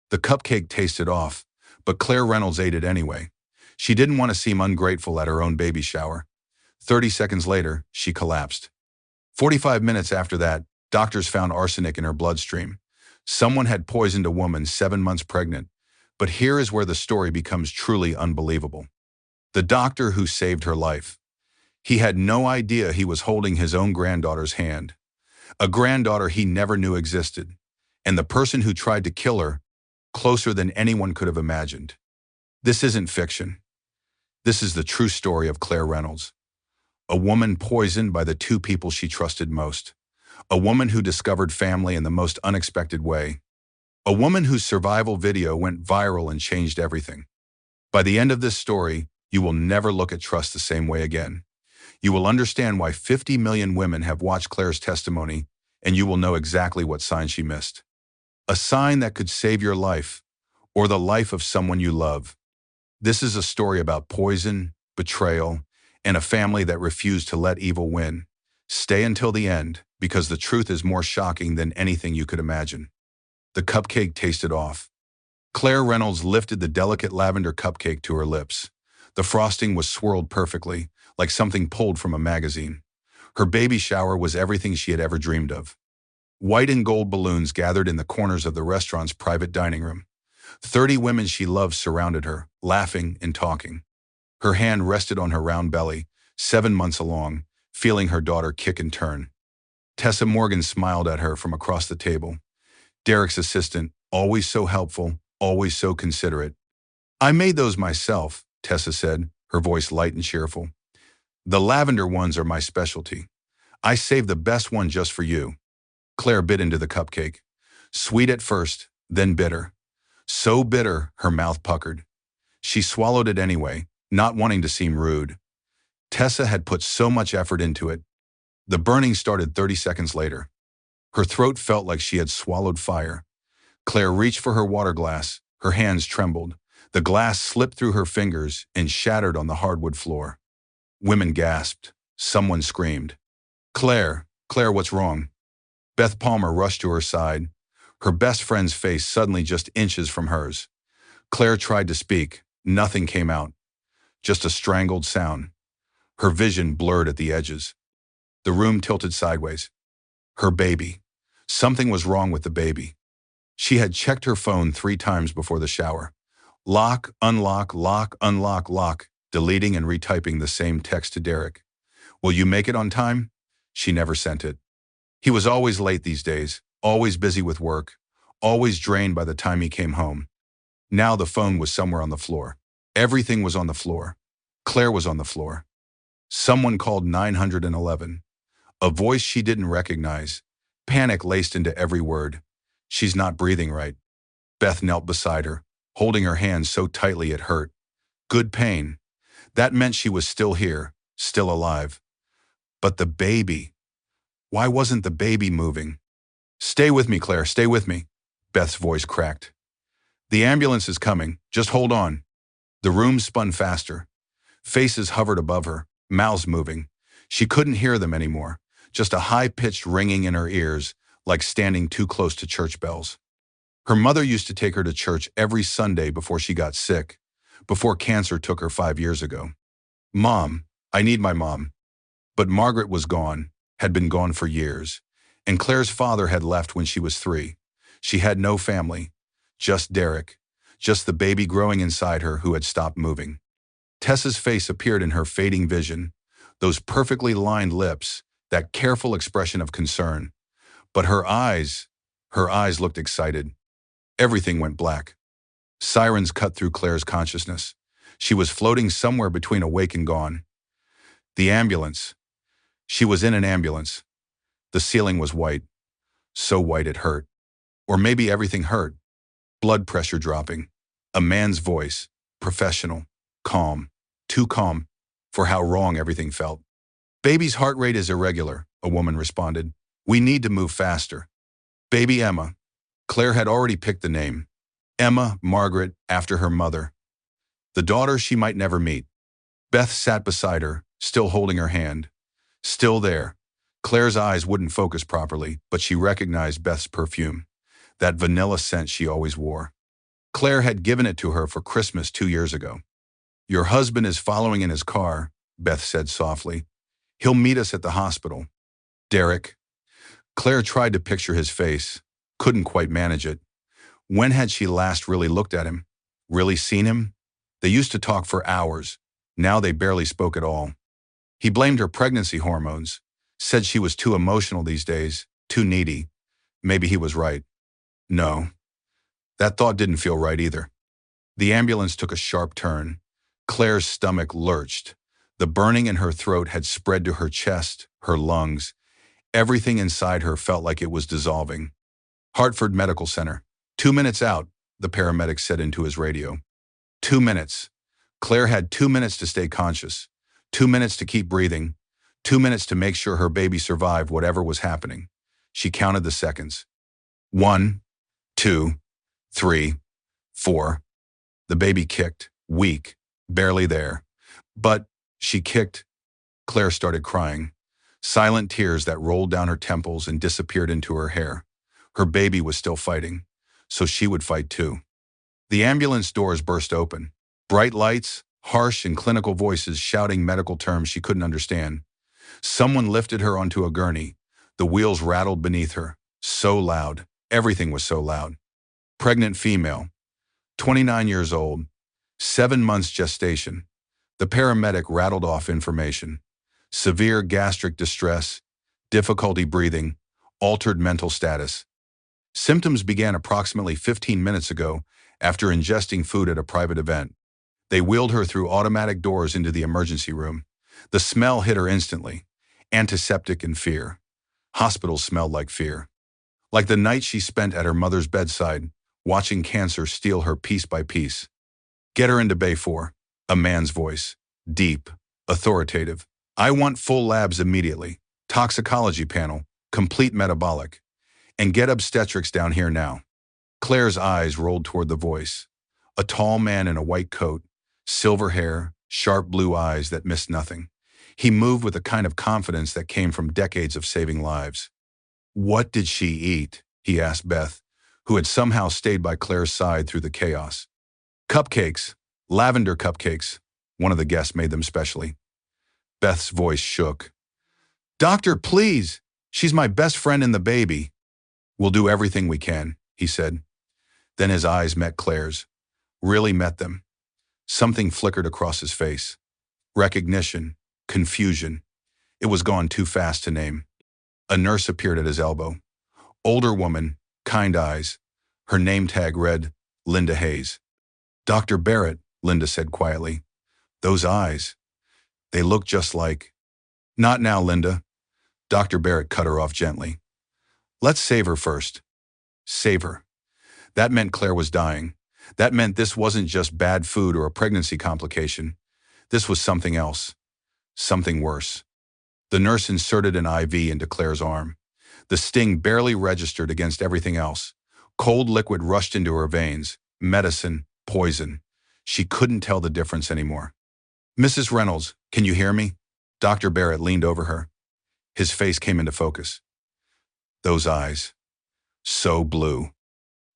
The cupcake tasted off, but Claire Reynolds ate it anyway. She didn't want to seem ungrateful at her own baby shower. 30 seconds later, she collapsed. 45 minutes after that, doctors found arsenic in her bloodstream. Someone had poisoned a woman 7 months pregnant. But here is where the story becomes truly unbelievable. The doctor who saved her life. He had no idea he was holding his own granddaughter's hand. A granddaughter he never knew existed. And the person who tried to kill her, closer than anyone could have imagined. This isn't fiction. This is the true story of Claire Reynolds. A woman poisoned by the two people she trusted most. A woman who discovered family in the most unexpected way. A woman whose survival video went viral and changed everything. By the end of this story, you will never look at trust the same way again. You will understand why 50 million women have watched Claire's testimony, and you will know exactly what sign she missed. A sign that could save your life, or the life of someone you love. This is a story about poison, betrayal, and a family that refused to let evil win. Stay until the end, because the truth is more shocking than anything you could imagine. The cupcake tasted off. Claire Reynolds lifted the delicate lavender cupcake to her lips. The frosting was swirled perfectly, like something pulled from a magazine. Her baby shower was everything she had ever dreamed of. White and gold balloons gathered in the corners of the restaurant's private dining room. 30 women she loved surrounded her, laughing and talking. Her hand rested on her round belly, 7 months along, feeling her daughter kick and turn. Tessa Morgan smiled at her from across the table. Derek's assistant, always so helpful, always so considerate. "I made those myself," Tessa said, her voice light and cheerful. "The lavender ones are my specialty. I saved the best one just for you." Claire bit into the cupcake. Sweet at first, then bitter. So bitter, her mouth puckered. She swallowed it anyway, not wanting to seem rude. Tessa had put so much effort into it. The burning started 30 seconds later. Her throat felt like she had swallowed fire. Claire reached for her water glass. Her hands trembled. The glass slipped through her fingers and shattered on the hardwood floor. Women gasped. Someone screamed. Claire, what's wrong?" Beth Palmer rushed to her side, her best friend's face suddenly just inches from hers. Claire tried to speak. Nothing came out. Just a strangled sound. Her vision blurred at the edges. The room tilted sideways. Her baby. Something was wrong with the baby. She had checked her phone 3 times before the shower. Lock, unlock, lock, deleting and retyping the same text to Derek. "Will you make it on time?" She never sent it. He was always late these days, always busy with work, always drained by the time he came home. Now the phone was somewhere on the floor. Everything was on the floor. Claire was on the floor. Someone called 911. A voice she didn't recognize. Panic laced into every word. "She's not breathing right." Beth knelt beside her, holding her hand so tightly it hurt. Good pain. That meant she was still here, still alive. But the baby. Why wasn't the baby moving? "Stay with me, Claire, stay with me." Beth's voice cracked. "The ambulance is coming. Just hold on." The room spun faster. Faces hovered above her, mouths moving. She couldn't hear them anymore, just a high-pitched ringing in her ears, like standing too close to church bells. Her mother used to take her to church every Sunday before she got sick, before cancer took her 5 years ago. "Mom, I need my mom." But Margaret was gone, had been gone for years, and Claire's father had left when she was 3. She had no family, just Derek, just the baby growing inside her who had stopped moving. Tessa's face appeared in her fading vision, those perfectly lined lips, that careful expression of concern. But her eyes looked excited. Everything went black. Sirens cut through Claire's consciousness. She was floating somewhere between awake and gone. The ambulance. She was in an ambulance. The ceiling was white. So white it hurt. Or maybe everything hurt. Blood pressure dropping. A man's voice. Professional. Calm. Too calm for how wrong everything felt. "Baby's heart rate is irregular," a woman responded. "We need to move faster." "Baby Emma." Claire had already picked the name. Emma Margaret, after her mother. The daughter she might never meet. Beth sat beside her, still holding her hand. Still there. Claire's eyes wouldn't focus properly, but she recognized Beth's perfume. That vanilla scent she always wore. Claire had given it to her for Christmas 2 years ago. Your husband is following in his car, Beth said softly. He'll meet us at the hospital. Derek. Claire tried to picture his face, couldn't quite manage it. When had she last really looked at him? Really seen him? They used to talk for hours. Now they barely spoke at all. He blamed her pregnancy hormones, said she was too emotional these days, too needy. Maybe he was right. No. That thought didn't feel right either. The ambulance took a sharp turn. Claire's stomach lurched. The burning in her throat had spread to her chest, her lungs. Everything inside her felt like it was dissolving. Hartford Medical Center. 2 minutes out, the paramedic said into his radio. 2 minutes. Claire had 2 minutes to stay conscious. 2 minutes to keep breathing. 2 minutes to make sure her baby survived whatever was happening. She counted the seconds. 1, 2, 3, 4. The baby kicked, weak, barely there. But she kicked. Claire started crying. Silent tears that rolled down her temples and disappeared into her hair. Her baby was still fighting, so she would fight too. The ambulance doors burst open. Bright lights, harsh and clinical voices shouting medical terms she couldn't understand. Someone lifted her onto a gurney. The wheels rattled beneath her. So loud. Everything was so loud. Pregnant female. 29 years old. 7 months gestation. The paramedic rattled off information. Severe gastric distress, difficulty breathing, altered mental status. Symptoms began approximately 15 minutes ago after ingesting food at a private event. They wheeled her through automatic doors into the emergency room. The smell hit her instantly. Antiseptic and fear. Hospitals smelled like fear. Like the night she spent at her mother's bedside, watching cancer steal her piece by piece. Get her into Bay 4. A man's voice. Deep. Authoritative. I want full labs immediately. Toxicology panel. Complete metabolic. And get obstetrics down here now. Claire's eyes rolled toward the voice. A tall man in a white coat, silver hair, sharp blue eyes that missed nothing. He moved with a kind of confidence that came from decades of saving lives. What did she eat? He asked Beth, who had somehow stayed by Claire's side through the chaos. Cupcakes. Lavender cupcakes. One of the guests made them specially. Beth's voice shook. Doctor, please. She's my best friend and the baby. We'll do everything we can, he said. Then his eyes met Claire's. Really met them. Something flickered across his face. Recognition. Confusion. It was gone too fast to name. A nurse appeared at his elbow. Older woman, kind eyes. Her name tag read, Linda Hayes. Dr. Barrett, Linda said quietly. Those eyes. They look just like... Not now, Linda. Dr. Barrett cut her off gently. Let's save her first. Save her. That meant Claire was dying. That meant this wasn't just bad food or a pregnancy complication. This was something else. Something worse. The nurse inserted an IV into Claire's arm. The sting barely registered against everything else. Cold liquid rushed into her veins. Medicine, poison. She couldn't tell the difference anymore. Mrs. Reynolds, can you hear me? Dr. Barrett leaned over her. His face came into focus. Those eyes. So blue.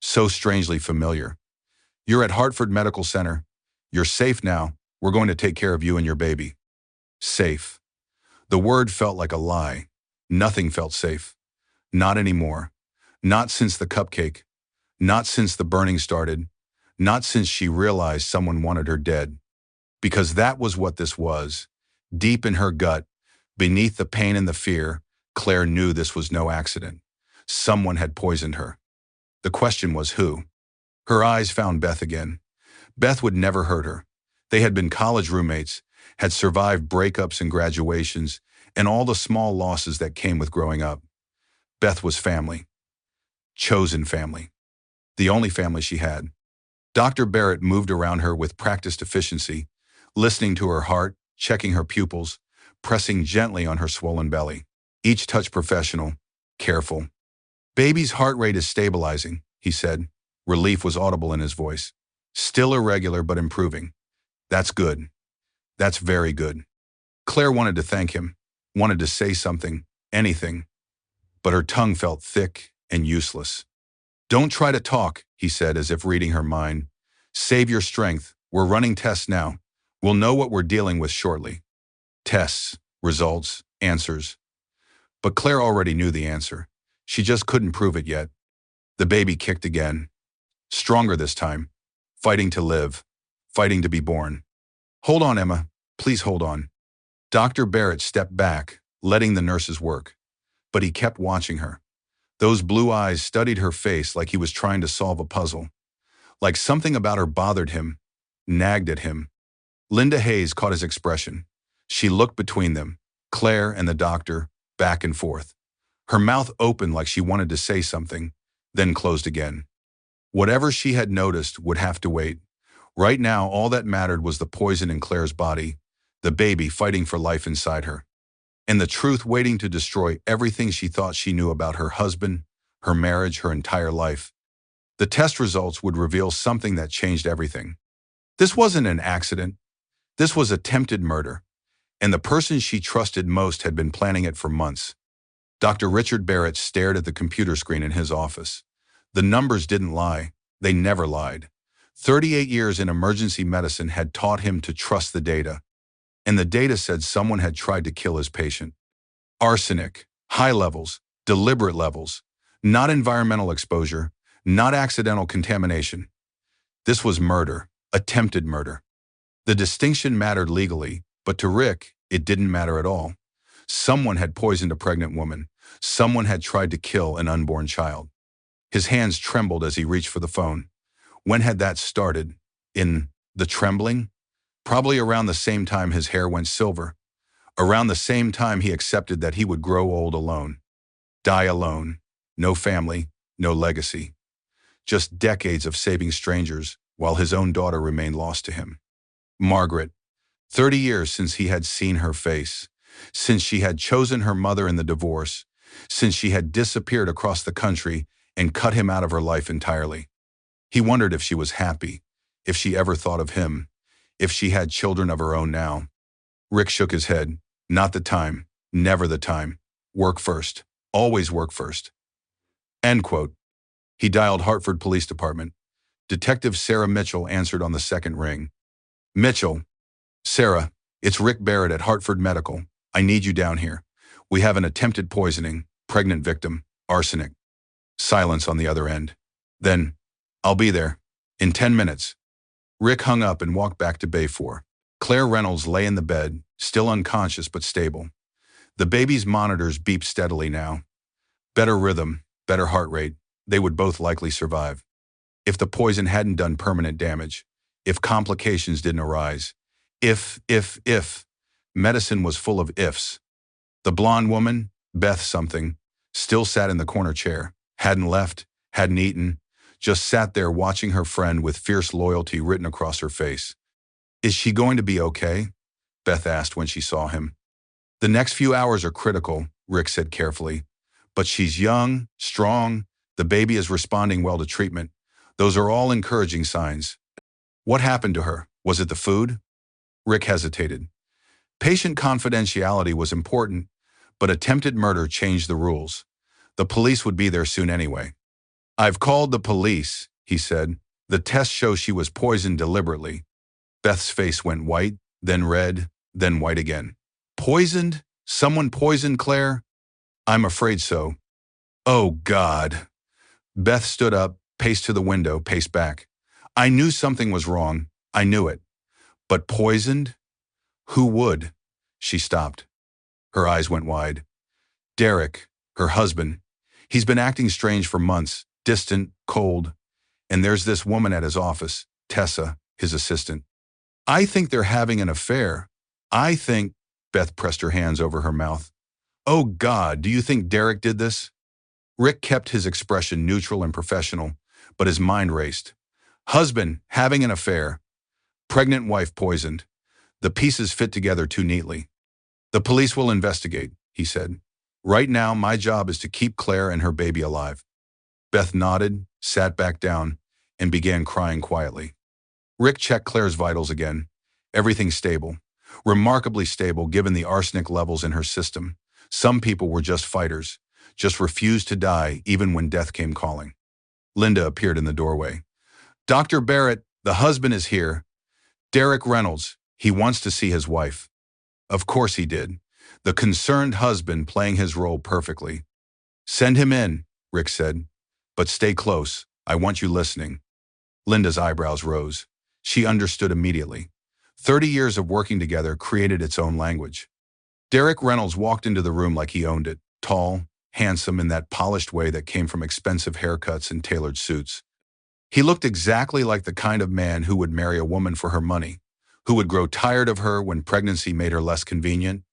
So strangely familiar. You're at Hartford Medical Center. You're safe now. We're going to take care of you and your baby. Safe. The word felt like a lie. Nothing felt safe. Not anymore. Not since the cupcake. Not since the burning started. Not since she realized someone wanted her dead. Because that was what this was. Deep in her gut, beneath the pain and the fear, Claire knew this was no accident. Someone had poisoned her. The question was who? Her eyes found Beth again. Beth would never hurt her. They had been college roommates, had survived breakups and graduations, and all the small losses that came with growing up. Beth was family. Chosen family. The only family she had. Dr. Barrett moved around her with practiced efficiency, listening to her heart, checking her pupils, pressing gently on her swollen belly. Each touch professional, careful. Baby's heart rate is stabilizing, he said. Relief was audible in his voice. Still irregular but improving. That's good. That's very good. Claire wanted to thank him, wanted to say something, anything, but her tongue felt thick and useless. Don't try to talk, he said as if reading her mind. Save your strength. We're running tests now. We'll know what we're dealing with shortly. Tests, results, answers. But Claire already knew the answer. She just couldn't prove it yet. The baby kicked again. Stronger this time. Fighting to live. Fighting to be born. Hold on, Emma. Please hold on. Dr. Barrett stepped back, letting the nurses work. But he kept watching her. Those blue eyes studied her face like he was trying to solve a puzzle. Like something about her bothered him, nagged at him. Linda Hayes caught his expression. She looked between them, Claire and the doctor, back and forth. Her mouth opened like she wanted to say something, then closed again. Whatever she had noticed would have to wait. Right now, all that mattered was the poison in Claire's body, the baby fighting for life inside her, and the truth waiting to destroy everything she thought she knew about her husband, her marriage, her entire life. The test results would reveal something that changed everything. This wasn't an accident. This was attempted murder, and the person she trusted most had been planning it for months. Dr. Richard Barrett stared at the computer screen in his office. The numbers didn't lie. They never lied. 38 years in emergency medicine had taught him to trust the data, and the data said someone had tried to kill his patient. Arsenic, high levels, deliberate levels, not environmental exposure, not accidental contamination. This was murder, attempted murder. The distinction mattered legally, but to Rick, it didn't matter at all. Someone had poisoned a pregnant woman. Someone had tried to kill an unborn child. His hands trembled as he reached for the phone. When had that started? In the trembling? Probably around the same time his hair went silver. Around the same time he accepted that he would grow old alone. Die alone. No family, no legacy. Just decades of saving strangers while his own daughter remained lost to him. Margaret. 30 years since he had seen her face. Since she had chosen her mother in the divorce. Since she had disappeared across the country and cut him out of her life entirely. He wondered if she was happy, if she ever thought of him, if she had children of her own now. Rick shook his head. Not the time. Never the time. Work first. Always work first. End quote. He dialed Hartford Police Department. Detective Sarah Mitchell answered on the second ring. Mitchell. Sarah, it's Rick Barrett at Hartford Medical. I need you down here. We have an attempted poisoning, pregnant victim, arsenic. Silence on the other end. Then, I'll be there. In 10 minutes. Rick hung up and walked back to Bay 4. Claire Reynolds lay in the bed, still unconscious but stable. The baby's monitors beeped steadily now. Better rhythm, better heart rate. They would both likely survive. If the poison hadn't done permanent damage. If complications didn't arise. If. Medicine was full of ifs. The blonde woman, Beth something, still sat in the corner chair. Hadn't left, hadn't eaten. Just sat there watching her friend with fierce loyalty written across her face. Is she going to be okay? Beth asked when she saw him. The next few hours are critical, Rick said carefully. But she's young, strong. The baby is responding well to treatment. Those are all encouraging signs. What happened to her? Was it the food? Rick hesitated. Patient confidentiality was important, but attempted murder changed the rules. The police would be there soon anyway. I've called the police, he said. The tests show she was poisoned deliberately. Beth's face went white, then red, then white again. Poisoned? Someone poisoned Claire? I'm afraid so. Oh, God. Beth stood up, paced to the window, paced back. I knew something was wrong. I knew it. But poisoned? Who would? She stopped. Her eyes went wide. Derek, her husband. He's been acting strange for months, distant, cold. And there's this woman at his office, Tessa, his assistant. I think they're having an affair. I think, Beth pressed her hands over her mouth. Oh God, do you think Derek did this? Rick kept his expression neutral and professional, but his mind raced. Husband, having an affair. Pregnant wife poisoned. The pieces fit together too neatly. The police will investigate, he said. Right now, my job is to keep Claire and her baby alive. Beth nodded, sat back down, and began crying quietly. Rick checked Claire's vitals again. Everything stable. Remarkably stable given the arsenic levels in her system. Some people were just fighters, just refused to die even when death came calling. Linda appeared in the doorway. Dr. Barrett, the husband is here. Derek Reynolds. He wants to see his wife. Of course he did. The concerned husband playing his role perfectly. Send him in, Rick said. But stay close. I want you listening. Linda's eyebrows rose. She understood immediately. 30 years of working together created its own language. Derek Reynolds walked into the room like he owned it, tall, handsome in that polished way that came from expensive haircuts and tailored suits. He looked exactly like the kind of man who would marry a woman for her money, who would grow tired of her when pregnancy made her less convenient,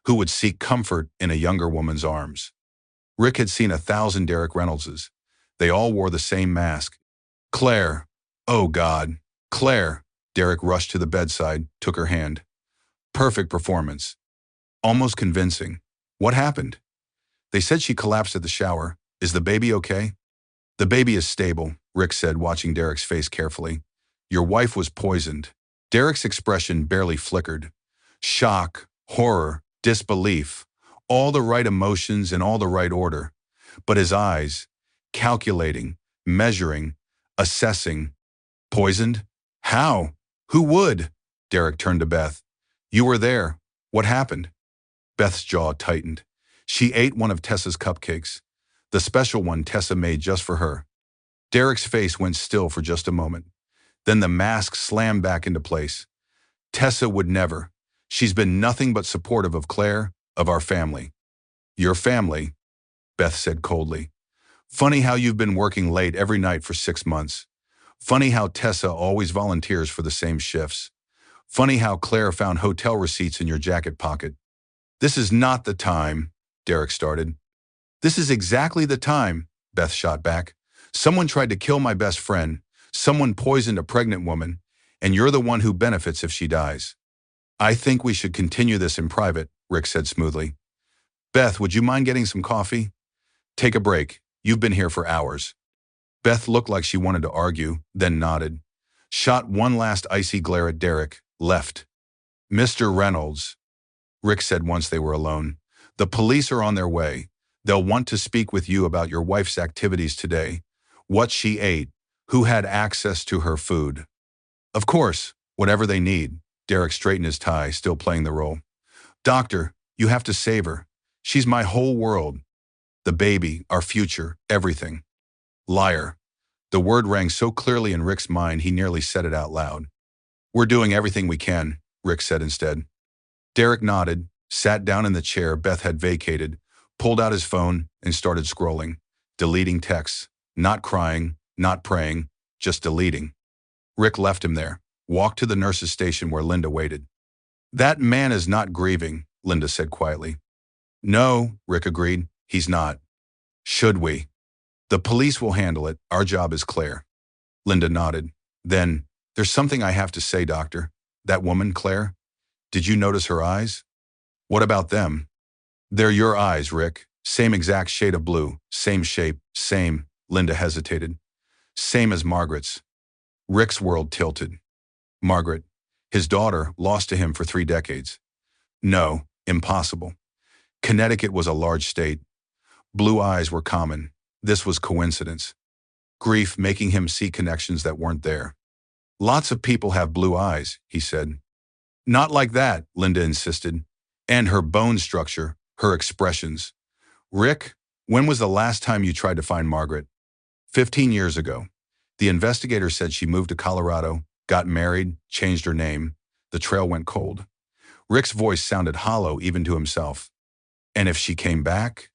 who would seek comfort in a younger woman's arms. Rick had seen 1,000 Derek Reynoldses. They all wore the same mask. Claire. Oh God. Claire. Derek rushed to the bedside, took her hand. Perfect performance. Almost convincing. What happened? They said she collapsed at the shower. Is the baby okay? The baby is stable, Rick said, watching Derek's face carefully. Your wife was poisoned. Derek's expression barely flickered. Shock, horror, disbelief, all the right emotions in all the right order. But his eyes, calculating, measuring, assessing. Poisoned? How? Who would? Derek turned to Beth. You were there. What happened? Beth's jaw tightened. She ate one of Tessa's cupcakes, the special one Tessa made just for her. Derek's face went still for just a moment. Then the mask slammed back into place. Tessa would never. She's been nothing but supportive of Claire, of our family. Your family, Beth said coldly. Funny how you've been working late every night for 6 months. Funny how Tessa always volunteers for the same shifts. Funny how Claire found hotel receipts in your jacket pocket. This is not the time, Derek started. This is exactly the time, Beth shot back. Someone tried to kill my best friend. Someone poisoned a pregnant woman, and you're the one who benefits if she dies. I think we should continue this in private, Rick said smoothly. Beth, would you mind getting some coffee? Take a break. You've been here for hours. Beth looked like she wanted to argue, then nodded. Shot one last icy glare at Derek, left. Mr. Reynolds, Rick said once they were alone. The police are on their way. They'll want to speak with you about your wife's activities today, what she ate, who had access to her food. Of course, whatever they need. Derek straightened his tie, still playing the role. Doctor, you have to save her. She's my whole world. The baby, our future, everything. Liar. The word rang so clearly in Rick's mind he nearly said it out loud. We're doing everything we can, Rick said instead. Derek nodded, sat down in the chair Beth had vacated, pulled out his phone, and started scrolling, deleting texts, not crying, not praying, just deleting. Rick left him there, walked to the nurse's station where Linda waited. That man is not grieving, Linda said quietly. No, Rick agreed, he's not. Should we? The police will handle it, our job is Claire. Linda nodded. Then, there's something I have to say, doctor. That woman, Claire? Did you notice her eyes? What about them? They're your eyes, Rick. Same exact shade of blue, same shape, same, Linda hesitated. Same as Margaret's. Rick's world tilted. Margaret, his daughter, lost to him for 3 decades. No, impossible. Connecticut was a large state. Blue eyes were common. This was coincidence. Grief making him see connections that weren't there. Lots of people have blue eyes, he said. Not like that, Linda insisted. And her bone structure, her expressions. Rick, when was the last time you tried to find Margaret? 15 years ago. The investigator said she moved to Colorado, got married, changed her name. The trail went cold. Rick's voice sounded hollow even to himself. And if she came back?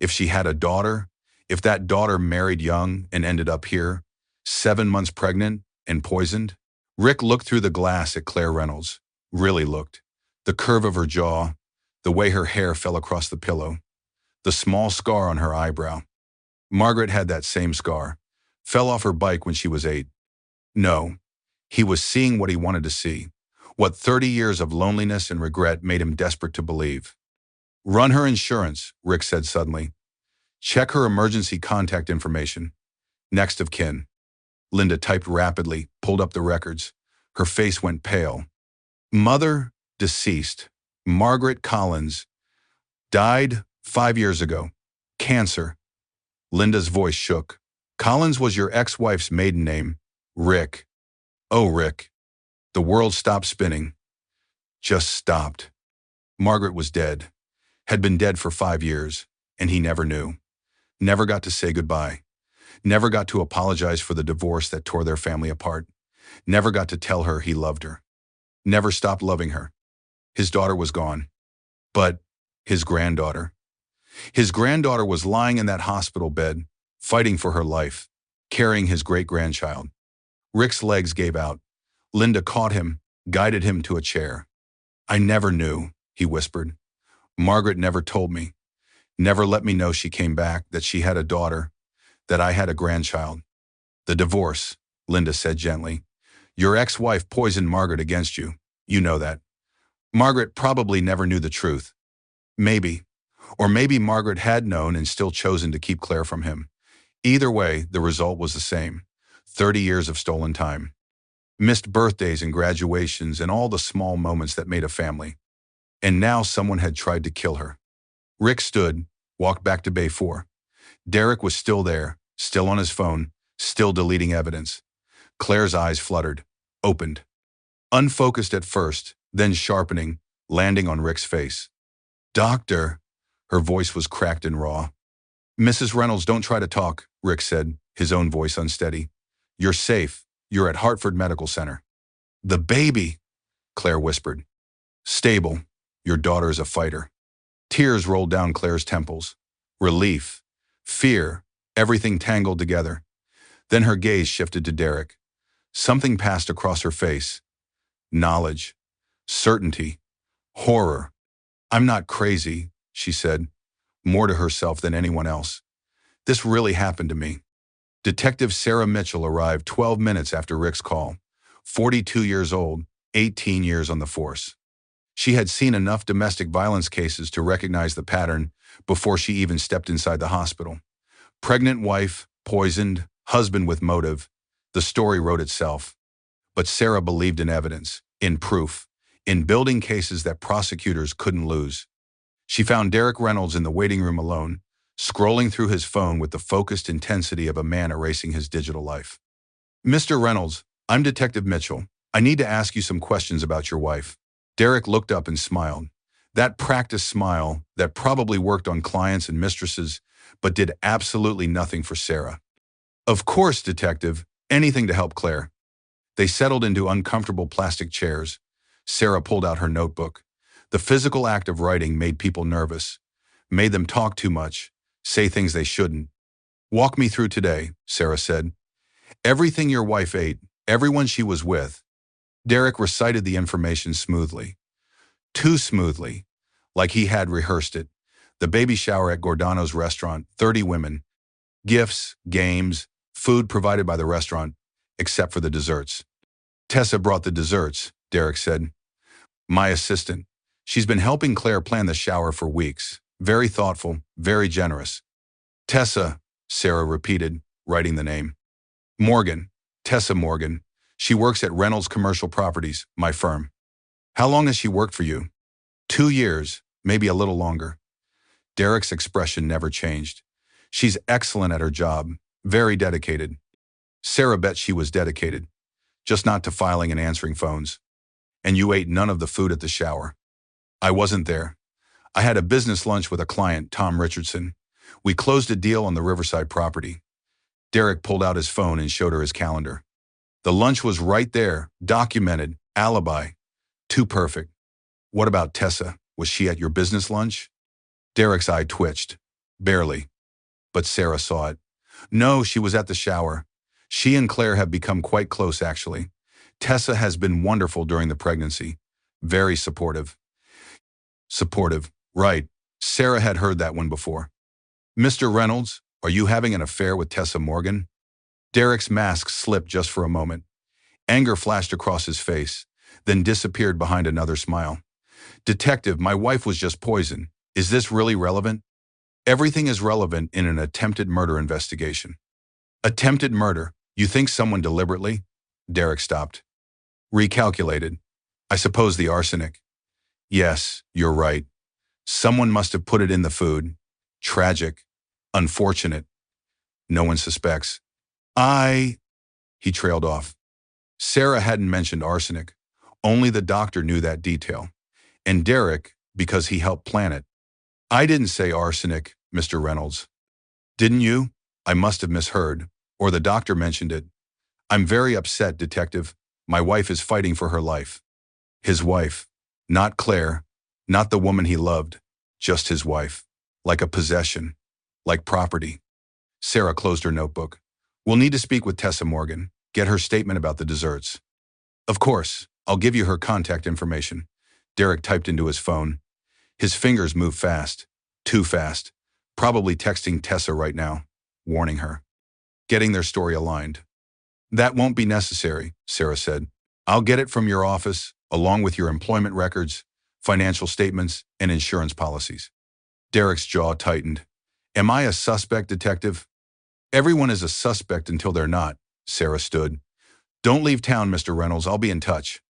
If she had a daughter? If that daughter married young and ended up here, 7 months pregnant and poisoned? Rick looked through the glass at Claire Reynolds. Really looked. The curve of her jaw, the way her hair fell across the pillow, the small scar on her eyebrow. Margaret had that same scar. Fell off her bike when she was 8. No, he was seeing what he wanted to see, what 30 years of loneliness and regret made him desperate to believe. Run her insurance, Rick said suddenly. Check her emergency contact information. Next of kin. Linda typed rapidly, pulled up the records. Her face went pale. Mother, deceased. Margaret Collins. Died 5 years ago. Cancer. Linda's voice shook. Collins was your ex-wife's maiden name. Rick. Oh, Rick. The world stopped spinning. Just stopped. Margaret was dead. Had been dead for 5 years, and he never knew. Never got to say goodbye. Never got to apologize for the divorce that tore their family apart. Never got to tell her he loved her. Never stopped loving her. His daughter was gone. But his granddaughter. His granddaughter was lying in that hospital bed, fighting for her life, carrying his great-grandchild. Rick's legs gave out. Linda caught him, guided him to a chair. I never knew, he whispered. Margaret never told me. Never let me know she came back, that she had a daughter, that I had a grandchild. The divorce, Linda said gently. Your ex-wife poisoned Margaret against you. You know that. Margaret probably never knew the truth. Maybe. Or maybe Margaret had known and still chosen to keep Claire from him. Either way, the result was the same. 30 years of stolen time. Missed birthdays and graduations and all the small moments that made a family. And now someone had tried to kill her. Rick stood, walked back to Bay 4. Derek was still there, still on his phone, still deleting evidence. Claire's eyes fluttered, opened. Unfocused at first, then sharpening, landing on Rick's face. Doctor, her voice was cracked and raw. Mrs. Reynolds, don't try to talk, Rick said, his own voice unsteady. You're safe. You're at Hartford Medical Center. The baby, Claire whispered. Stable. Your daughter is a fighter. Tears rolled down Claire's temples. Relief, fear, everything tangled together. Then her gaze shifted to Derek. Something passed across her face. Knowledge, certainty, horror. I'm not crazy, she said, more to herself than anyone else. This really happened to me. Detective Sarah Mitchell arrived 12 minutes after Rick's call. 42 years old, 18 years on the force. She had seen enough domestic violence cases to recognize the pattern before she even stepped inside the hospital. Pregnant wife, poisoned, husband with motive. The story wrote itself. But Sarah believed in evidence, in proof, in building cases that prosecutors couldn't lose. She found Derek Reynolds in the waiting room alone, scrolling through his phone with the focused intensity of a man erasing his digital life. Mr. Reynolds, I'm Detective Mitchell. I need to ask you some questions about your wife. Derek looked up and smiled. That practiced smile that probably worked on clients and mistresses, but did absolutely nothing for Sarah. Of course, Detective, anything to help Claire. They settled into uncomfortable plastic chairs. Sarah pulled out her notebook. The physical act of writing made people nervous, made them talk too much, say things they shouldn't. Walk me through today, Sarah said. Everything your wife ate, everyone she was with. Derek recited the information smoothly. Too smoothly, like he had rehearsed it. The baby shower at Gordano's restaurant, 30 women. Gifts, games, food provided by the restaurant, except for the desserts. Tessa brought the desserts, Derek said. My assistant. She's been helping Claire plan the shower for weeks. Very thoughtful, very generous. Tessa, Sarah repeated, writing the name. Morgan, Tessa Morgan. She works at Reynolds Commercial Properties, my firm. How long has she worked for you? 2 years, maybe a little longer. Derek's expression never changed. She's excellent at her job, very dedicated. Sarah bet she was dedicated, just not to filing and answering phones. And you ate none of the food at the shower. I wasn't there. I had a business lunch with a client, Tom Richardson. We closed a deal on the Riverside property. Derek pulled out his phone and showed her his calendar. The lunch was right there, documented, alibi. Too perfect. What about Tessa? Was she at your business lunch? Derek's eye twitched. Barely. But Sarah saw it. No, she was at the shower. She and Claire have become quite close, actually. Tessa has been wonderful during the pregnancy. Very supportive. Supportive. Right. Sarah had heard that one before. Mr. Reynolds, are you having an affair with Tessa Morgan? Derek's mask slipped just for a moment. Anger flashed across his face, then disappeared behind another smile. Detective, my wife was just poisoned. Is this really relevant? Everything is relevant in an attempted murder investigation. Attempted murder? You think someone deliberately? Derek stopped. Recalculated. I suppose the arsenic. Yes, you're right. Someone must have put it in the food. Tragic. Unfortunate. No one suspects. I, he trailed off. Sarah hadn't mentioned arsenic. Only the doctor knew that detail. And Derek, because he helped plan it. I didn't say arsenic, Mr. Reynolds. Didn't you? I must have misheard. Or the doctor mentioned it. I'm very upset, Detective. My wife is fighting for her life. His wife. Not Claire. Not the woman he loved. Just his wife. Like a possession. Like property. Sarah closed her notebook. We'll need to speak with Tessa Morgan. Get her statement about the desserts. Of course. I'll give you her contact information. Derek typed into his phone. His fingers moved fast. Too fast. Probably texting Tessa right now. Warning her. Getting their story aligned. That won't be necessary, Sarah said. I'll get it from your office, along with your employment records, financial statements, and insurance policies. Derek's jaw tightened. Am I a suspect, Detective? Everyone is a suspect until they're not, Sarah stood. Don't leave town, Mr. Reynolds. I'll be in touch.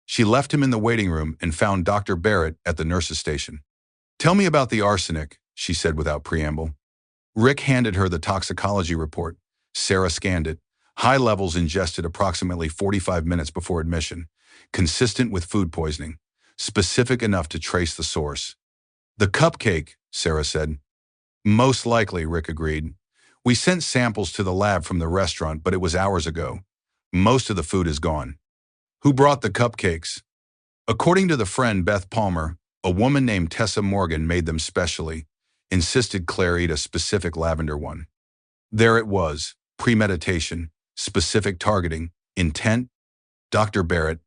She left him in the waiting room and found Dr. Barrett at the nurse's station. Tell me about the arsenic, she said without preamble. Rick handed her the toxicology report. Sarah scanned it. High levels ingested approximately 45 minutes before admission. Consistent with food poisoning. Specific enough to trace the source. The cupcake, Sarah said. Most likely, Rick agreed. We sent samples to the lab from the restaurant, but it was hours ago. Most of the food is gone. Who brought the cupcakes? According to the friend Beth Palmer, a woman named Tessa Morgan made them specially. Insisted Claire eat a specific lavender one. There it was. Premeditation. Specific targeting. Intent. Dr. Barrett,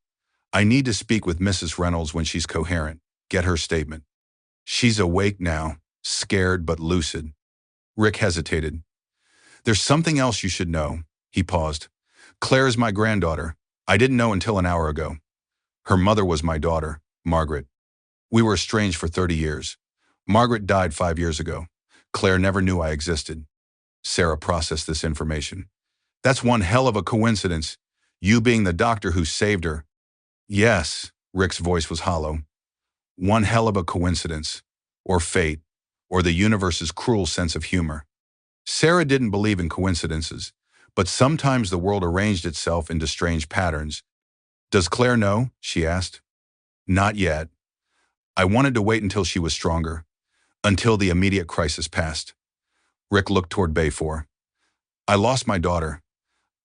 I need to speak with Mrs. Reynolds when she's coherent. Get her statement. She's awake now. Scared but lucid. Rick hesitated. There's something else you should know. He paused. Claire is my granddaughter. I didn't know until an hour ago. Her mother was my daughter, Margaret. We were estranged for 30 years. Margaret died 5 years ago. Claire never knew I existed. Sarah processed this information. That's one hell of a coincidence, you being the doctor who saved her. Yes, Rick's voice was hollow. One hell of a coincidence, or fate, or the universe's cruel sense of humor. Sarah didn't believe in coincidences, but sometimes the world arranged itself into strange patterns. Does Claire know? She asked. Not yet. I wanted to wait until she was stronger, until the immediate crisis passed. Rick looked toward Bay 4. I lost my daughter.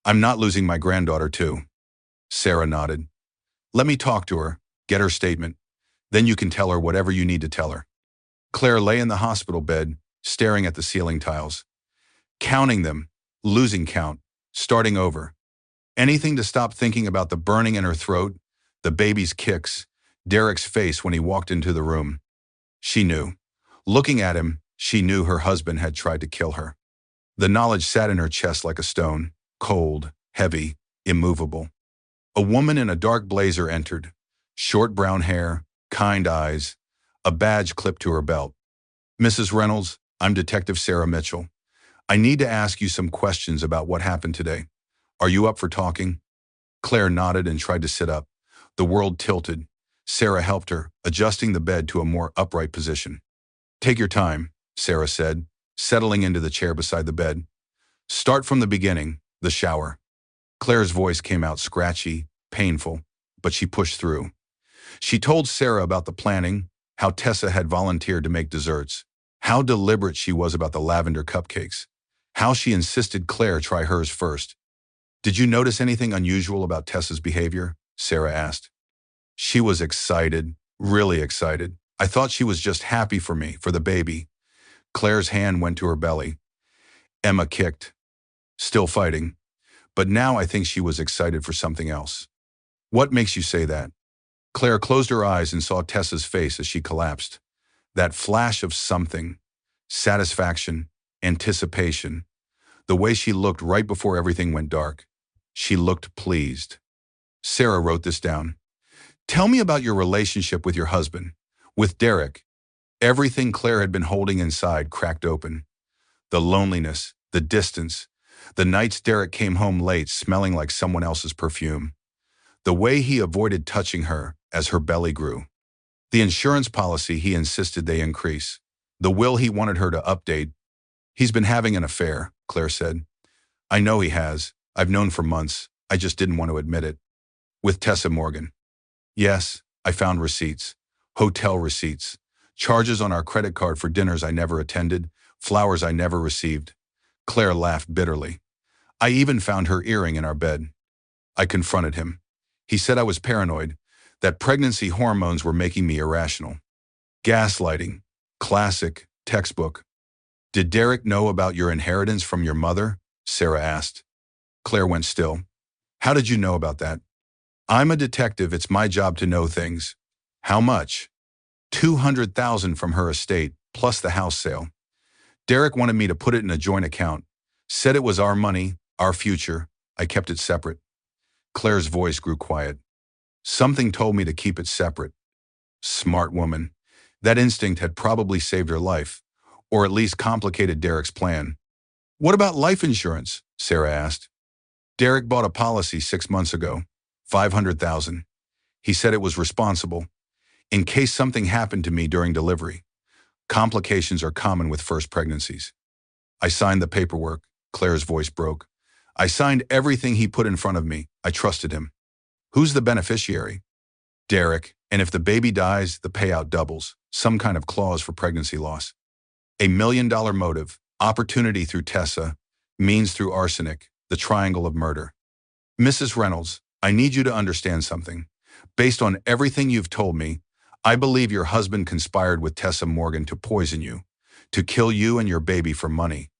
I'm not losing my granddaughter too. Sarah nodded. Let me talk to her, get her statement. Then you can tell her whatever you need to tell her. Claire lay in the hospital bed, staring at the ceiling tiles. Counting them, losing count, starting over. Anything to stop thinking about the burning in her throat, the baby's kicks, Derek's face when he walked into the room. She knew. Looking at him, she knew her husband had tried to kill her. The knowledge sat in her chest like a stone, cold, heavy, immovable. A woman in a dark blazer entered. Short brown hair, kind eyes, a badge clipped to her belt. Mrs. Reynolds, I'm Detective Sarah Mitchell. I need to ask you some questions about what happened today. Are you up for talking? Claire nodded and tried to sit up. The world tilted. Sarah helped her, adjusting the bed to a more upright position. Take your time, Sarah said, settling into the chair beside the bed. Start from the beginning, the shower. Claire's voice came out scratchy, painful, but she pushed through. She told Sarah about the planning, how Tessa had volunteered to make desserts, how deliberate she was about the lavender cupcakes, how she insisted Claire try hers first. Did you notice anything unusual about Tessa's behavior? Sarah asked. She was excited, really excited. I thought she was just happy for me, for the baby. Claire's hand went to her belly. Emma kicked. Still fighting. But now I think she was excited for something else. What makes you say that? Claire closed her eyes and saw Tessa's face as she collapsed. That flash of something. Satisfaction. Anticipation. The way she looked right before everything went dark. She looked pleased. Sarah wrote this down. Tell me about your relationship with your husband, with Derek. Everything Claire had been holding inside cracked open. The loneliness, the distance, the nights Derek came home late smelling like someone else's perfume. The way he avoided touching her as her belly grew. The insurance policy he insisted they increase. The will he wanted her to update. He's been having an affair, Claire said. I know he has. I've known for months. I just didn't want to admit it. With Tessa Morgan. Yes, I found receipts. Hotel receipts. Charges on our credit card for dinners I never attended, flowers I never received. Claire laughed bitterly. I even found her earring in our bed. I confronted him. He said I was paranoid, that pregnancy hormones were making me irrational. Gaslighting. Classic. Textbook. Did Derek know about your inheritance from your mother? Sarah asked. Claire went still. How did you know about that? I'm a detective. It's my job to know things. How much? 200,000 from her estate, plus the house sale. Derek wanted me to put it in a joint account. Said it was our money, our future. I kept it separate. Claire's voice grew quiet. Something told me to keep it separate. Smart woman. That instinct had probably saved her life, or at least complicated Derek's plan. What about life insurance? Sarah asked. Derek bought a policy 6 months ago. 500,000. He said it was responsible. In case something happened to me during delivery. Complications are common with first pregnancies. I signed the paperwork. Claire's voice broke. I signed everything he put in front of me. I trusted him. Who's the beneficiary? Derek, and if the baby dies, the payout doubles. Some kind of clause for pregnancy loss. $1 million motive, opportunity through Tessa, means through arsenic, the triangle of murder. Mrs. Reynolds, I need you to understand something. Based on everything you've told me, I believe your husband conspired with Tessa Morgan to poison you, to kill you and your baby for money.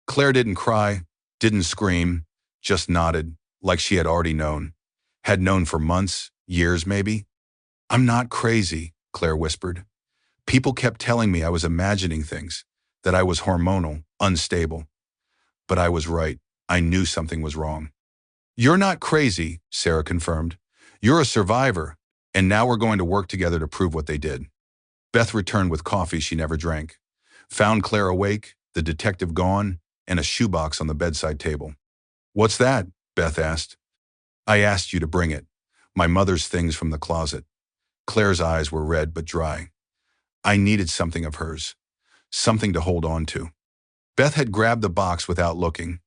Claire didn't cry, didn't scream, just nodded, like she had already known. Had known for months, years maybe. I'm not crazy, Claire whispered. People kept telling me I was imagining things, that I was hormonal, unstable. But I was right. I knew something was wrong. You're not crazy, Sarah confirmed. You're a survivor, and now we're going to work together to prove what they did. Beth returned with coffee she never drank. Found Claire awake, the detective gone, and a shoebox on the bedside table. What's that? Beth asked. I asked you to bring it. My mother's things from the closet. Claire's eyes were red but dry. I needed something of hers. Something to hold on to. Beth had grabbed the box without looking.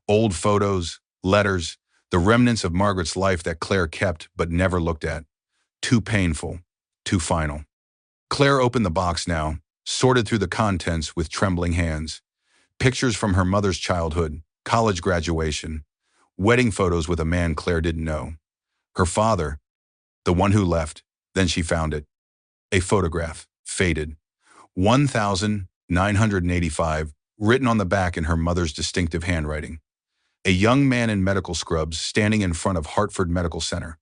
Old photos, letters, the remnants of Margaret's life that Claire kept but never looked at. Too painful, too final. Claire opened the box now, sorted through the contents with trembling hands. Pictures from her mother's childhood, college graduation, wedding photos with a man Claire didn't know. Her father, the one who left, then she found it. A photograph, faded. 1,985, written on the back in her mother's distinctive handwriting. A young man in medical scrubs standing in front of Hartford Medical Center.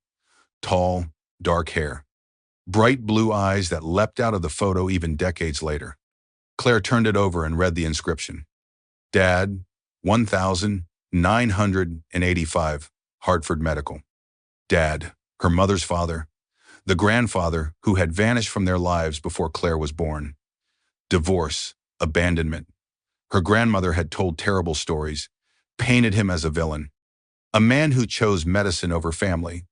Tall, dark hair. Bright blue eyes that leapt out of the photo even decades later. Claire turned it over and read the inscription. Dad, 1,985, Hartford Medical. Dad, her mother's father, the grandfather who had vanished from their lives before Claire was born. Divorce, abandonment. Her grandmother had told terrible stories, painted him as a villain. A man who chose medicine over family,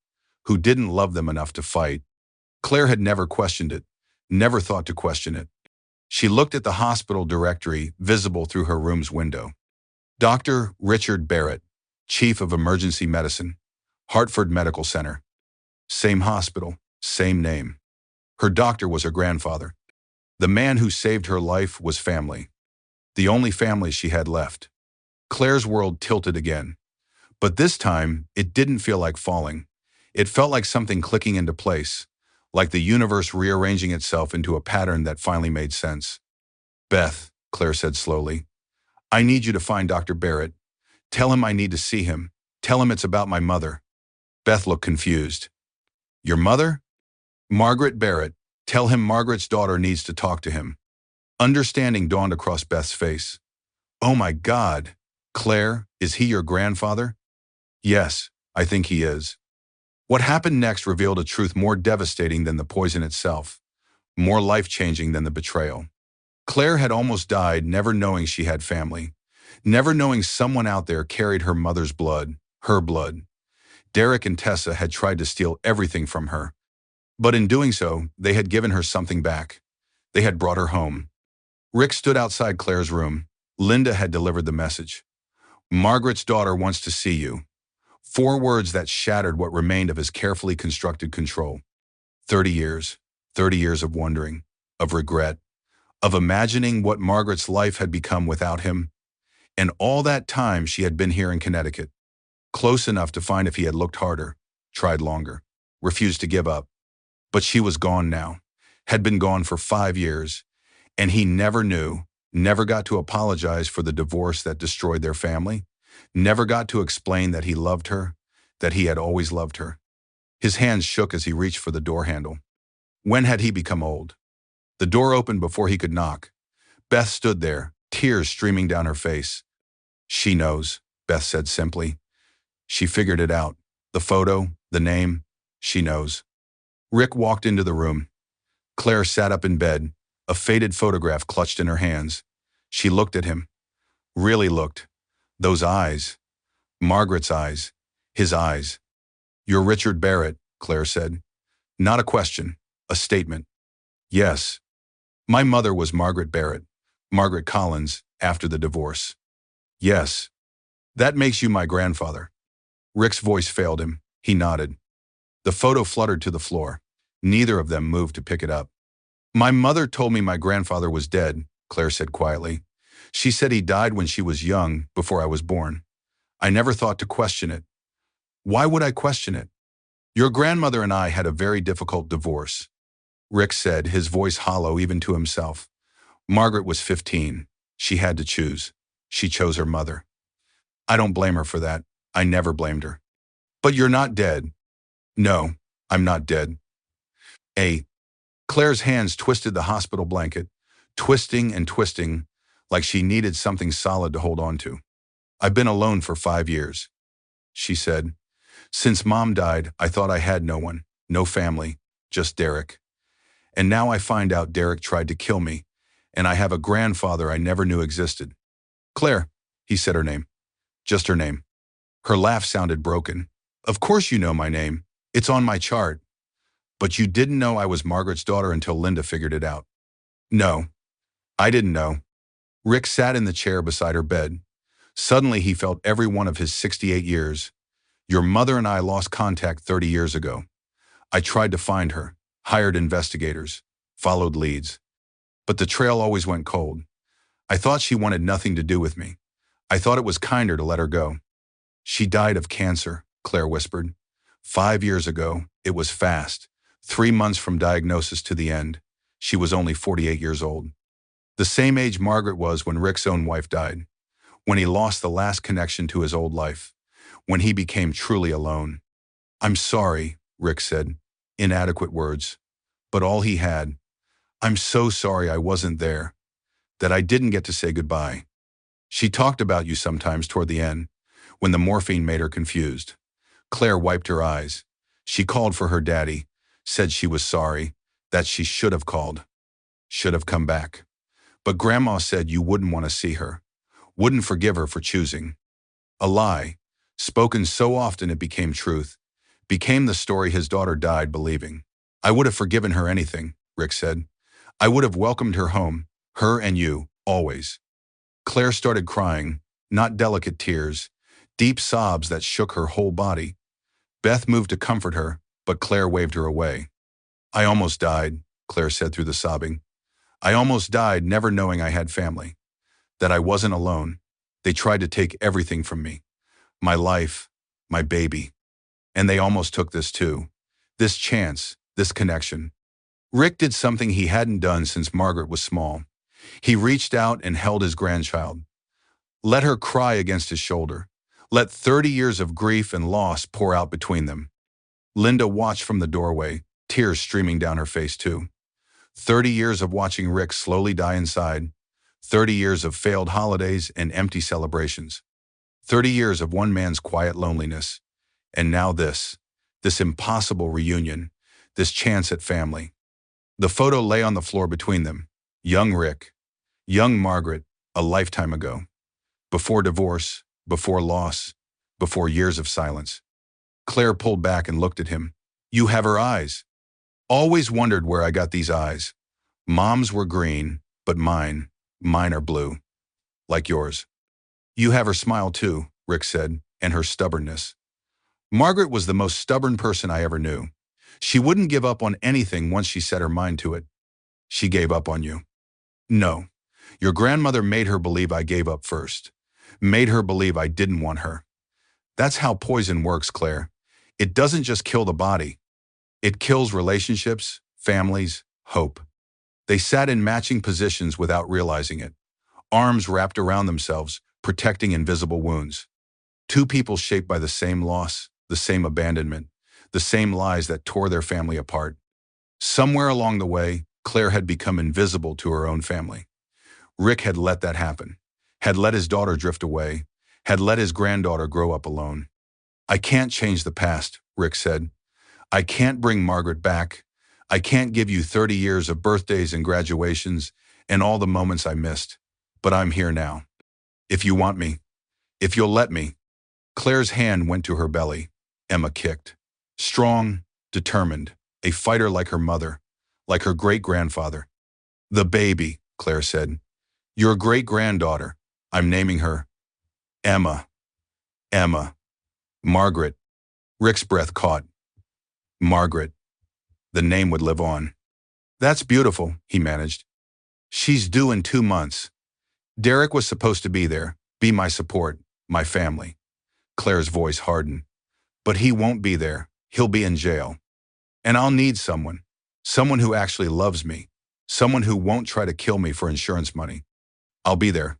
who didn't love them enough to fight. Claire had never questioned it, never thought to question it. She looked at the hospital directory visible through her room's window. Dr. Richard Barrett, Chief of Emergency Medicine, Hartford Medical Center. Same hospital, same name. Her doctor was her grandfather. The man who saved her life was family. The only family she had left. Claire's world tilted again. But this time, it didn't feel like falling. It felt like something clicking into place, like the universe rearranging itself into a pattern that finally made sense. Beth, Claire said slowly, I need you to find Dr. Barrett. Tell him I need to see him. Tell him it's about my mother. Beth looked confused. Your mother? Margaret Barrett. Tell him Margaret's daughter needs to talk to him. Understanding dawned across Beth's face. Oh my God. Claire, is he your grandfather? Yes, I think he is. What happened next revealed a truth more devastating than the poison itself, more life-changing than the betrayal. Claire had almost died never knowing she had family, never knowing someone out there carried her mother's blood, her blood. Derek and Tessa had tried to steal everything from her, but in doing so, they had given her something back. They had brought her home. Rick stood outside Claire's room. Linda had delivered the message. Margaret's daughter wants to see you. 4 words that shattered what remained of his carefully constructed control. 30 years. 30 years of wondering, of regret, of imagining what Margaret's life had become without him. And all that time she had been here in Connecticut, close enough to find if he had looked harder, tried longer, refused to give up. But she was gone now, had been gone for 5 years, and he never knew, never got to apologize for the divorce that destroyed their family, never got to explain that he loved her, that he had always loved her. His hands shook as he reached for the door handle. When had he become old? The door opened before he could knock. Beth stood there, tears streaming down her face. She knows, Beth said simply. She figured it out. The photo, the name, she knows. Rick walked into the room. Claire sat up in bed, a faded photograph clutched in her hands. She looked at him. Really looked. Those eyes. Margaret's eyes. His eyes. "You're Richard Barrett," Claire said. Not a question, a statement. Yes. My mother was Margaret Barrett, Margaret Collins, after the divorce. Yes. That makes you my grandfather. Rick's voice failed him. He nodded. The photo fluttered to the floor. Neither of them moved to pick it up. My mother told me my grandfather was dead, Claire said quietly. She said he died when she was young, before I was born. I never thought to question it. Why would I question it? Your grandmother and I had a very difficult divorce, Rick said, his voice hollow even to himself. Margaret was 15. She had to choose. She chose her mother. I don't blame her for that. I never blamed her. But you're not dead. No, I'm not dead. Claire's hands twisted the hospital blanket, twisting and twisting, like she needed something solid to hold on to. I've been alone for 5 years, she said. Since Mom died, I thought I had no one, no family, just Derek. And now I find out Derek tried to kill me, and I have a grandfather I never knew existed. Claire, he said her name. Just her name. Her laugh sounded broken. Of course you know my name. It's on my chart. But you didn't know I was Margaret's daughter until Linda figured it out. No, I didn't know. Rick sat in the chair beside her bed. Suddenly he felt every one of his 68 years. Your mother and I lost contact 30 years ago. I tried to find her, hired investigators, followed leads. But the trail always went cold. I thought she wanted nothing to do with me. I thought it was kinder to let her go. She died of cancer, Claire whispered. 5 years ago, it was fast. 3 months from diagnosis to the end. She was only 48 years old. The same age Margaret was when Rick's own wife died. When he lost the last connection to his old life. When he became truly alone. I'm sorry, Rick said. Inadequate words. But all he had. I'm so sorry I wasn't there. That I didn't get to say goodbye. She talked about you sometimes toward the end, when the morphine made her confused. Claire wiped her eyes. She called for her daddy, said she was sorry, that she should have called. Should have come back. But Grandma said you wouldn't want to see her. Wouldn't forgive her for choosing. A lie. Spoken so often it became truth, became the story his daughter died believing. I would have forgiven her anything, Rick said. I would have welcomed her home, her and you, always. Claire started crying, not delicate tears, deep sobs that shook her whole body. Beth moved to comfort her, but Claire waved her away. I almost died, Claire said through the sobbing. I almost died never knowing I had family, that I wasn't alone. They tried to take everything from me. My life, my baby. And they almost took this too. This chance, this connection. Rick did something he hadn't done since Margaret was small. He reached out and held his grandchild. Let her cry against his shoulder. Let 30 years of grief and loss pour out between them. Linda watched from the doorway, tears streaming down her face too. 30 years of watching Rick slowly die inside. 30 years of failed holidays and empty celebrations. 30 years of one man's quiet loneliness. And now this impossible reunion, this chance at family. The photo lay on the floor between them. Young Rick, young Margaret, a lifetime ago. Before divorce, before loss, before years of silence. Claire pulled back and looked at him. You have her eyes. Always wondered where I got these eyes. Mom's were green, but mine are blue. Like yours. You have her smile too, Rick said, and her stubbornness. Margaret was the most stubborn person I ever knew. She wouldn't give up on anything once she set her mind to it. She gave up on you. No. Your grandmother made her believe I gave up first. Made her believe I didn't want her. That's how poison works, Claire. It doesn't just kill the body. It kills relationships, families, hope. They sat in matching positions without realizing it. Arms wrapped around themselves, protecting invisible wounds. Two people shaped by the same loss, the same abandonment, the same lies that tore their family apart. Somewhere along the way, Claire had become invisible to her own family. Rick had let that happen, had let his daughter drift away, had let his granddaughter grow up alone. I can't change the past, Rick said. I can't bring Margaret back. I can't give you 30 years of birthdays and graduations and all the moments I missed. But I'm here now. If you want me, if you'll let me. Claire's hand went to her belly. Emma kicked. Strong, determined, a fighter like her mother, like her great-grandfather. The baby, Claire said. Your great-granddaughter. I'm naming her Emma. Emma. Margaret. Rick's breath caught. Margaret. The name would live on. That's beautiful, he managed. She's due in 2 months. Derek was supposed to be there, be my support, my family. Claire's voice hardened. But he won't be there. He'll be in jail. And I'll need someone. Someone who actually loves me. Someone who won't try to kill me for insurance money. I'll be there,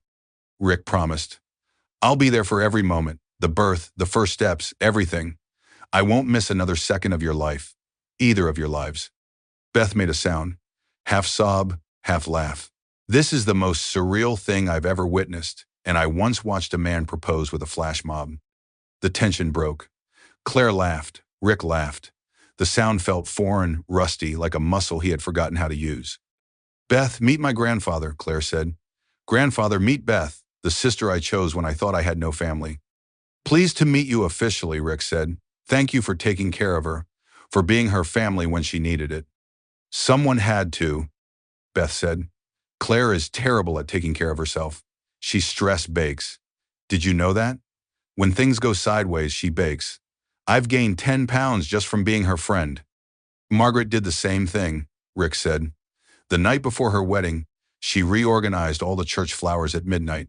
Rick promised. I'll be there for every moment, the birth, the first steps, everything. I won't miss another second of your life, either of your lives. Beth made a sound, half sob, half laugh. This is the most surreal thing I've ever witnessed, and I once watched a man propose with a flash mob. The tension broke. Claire laughed. Rick laughed. The sound felt foreign, rusty, like a muscle he had forgotten how to use. Beth, meet my grandfather, Claire said. Grandfather, meet Beth, the sister I chose when I thought I had no family. Pleased to meet you officially, Rick said. Thank you for taking care of her, for being her family when she needed it. Someone had to, Beth said. Claire is terrible at taking care of herself. She stress bakes. Did you know that? When things go sideways, she bakes. I've gained 10 pounds just from being her friend. Margaret did the same thing, Rick said. The night before her wedding, she reorganized all the church flowers at midnight,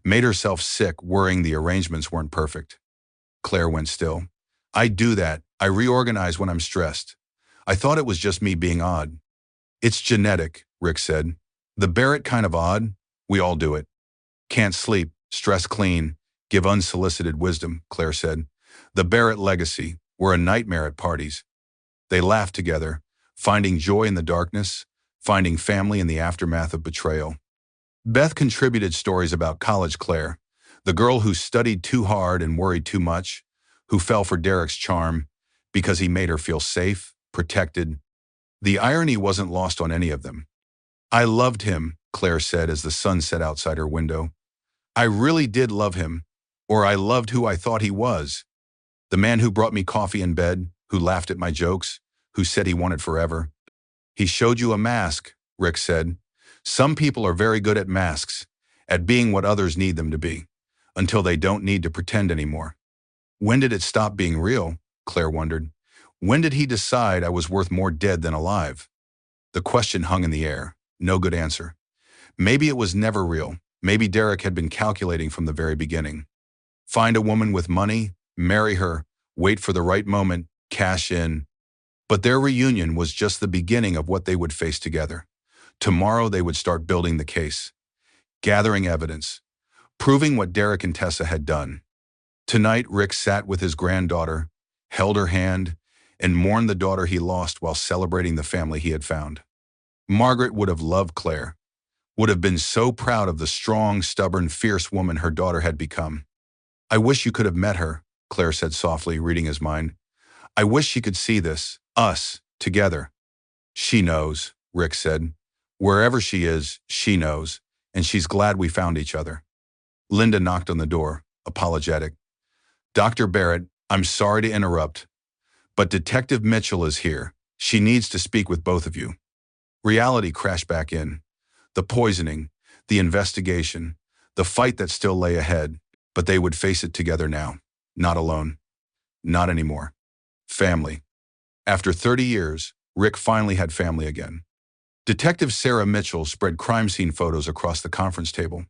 made herself sick worrying the arrangements weren't perfect. Claire went still. I do that. I reorganize when I'm stressed. I thought it was just me being odd. It's genetic, Rick said. The Barrett kind of odd. We all do it. Can't sleep, stress clean, give unsolicited wisdom, Claire said. The Barrett legacy. We're a nightmare at parties. They laughed together, finding joy in the darkness, finding family in the aftermath of betrayal. Beth contributed stories about college Claire, the girl who studied too hard and worried too much, who fell for Derek's charm because he made her feel safe, protected. The irony wasn't lost on any of them. I loved him, Claire said as the sun set outside her window. I really did love him, or I loved who I thought he was. The man who brought me coffee in bed, who laughed at my jokes, who said he wanted forever. He showed you a mask, Rick said. Some people are very good at masks, at being what others need them to be, until they don't need to pretend anymore. When did it stop being real? Claire wondered. When did he decide I was worth more dead than alive? The question hung in the air. No good answer. Maybe it was never real. Maybe Derek had been calculating from the very beginning. Find a woman with money, marry her, wait for the right moment, cash in. But their reunion was just the beginning of what they would face together. Tomorrow they would start building the case, gathering evidence, proving what Derek and Tessa had done. Tonight, Rick sat with his granddaughter, held her hand, and mourned the daughter he lost while celebrating the family he had found. Margaret would have loved Claire, would have been so proud of the strong, stubborn, fierce woman her daughter had become. I wish you could have met her, Claire said softly, reading his mind. I wish she could see this, us, together. She knows, Rick said. Wherever she is, she knows, and she's glad we found each other. Linda knocked on the door, apologetic. Dr. Barrett, I'm sorry to interrupt, but Detective Mitchell is here. She needs to speak with both of you. Reality crashed back in. The poisoning, the investigation, the fight that still lay ahead. But they would face it together now. Not alone. Not anymore. Family. After 30 years, Rick finally had family again. Detective Sarah Mitchell spread crime scene photos across the conference table.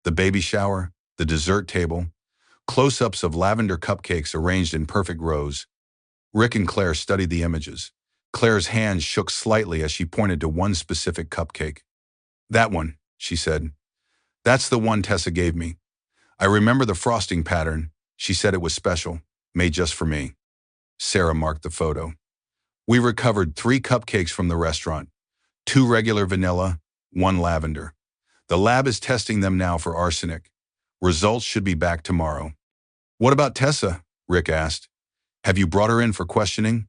The baby shower, the dessert table, close-ups of lavender cupcakes arranged in perfect rows. Rick and Claire studied the images. Claire's hand shook slightly as she pointed to one specific cupcake. "That one," she said. "That's the one Tessa gave me. I remember the frosting pattern. She said it was special, made just for me." Sarah marked the photo. "We recovered 3 cupcakes from the restaurant. 2 regular vanilla, 1 lavender. The lab is testing them now for arsenic. Results should be back tomorrow." "What about Tessa?" Rick asked. "Have you brought her in for questioning?"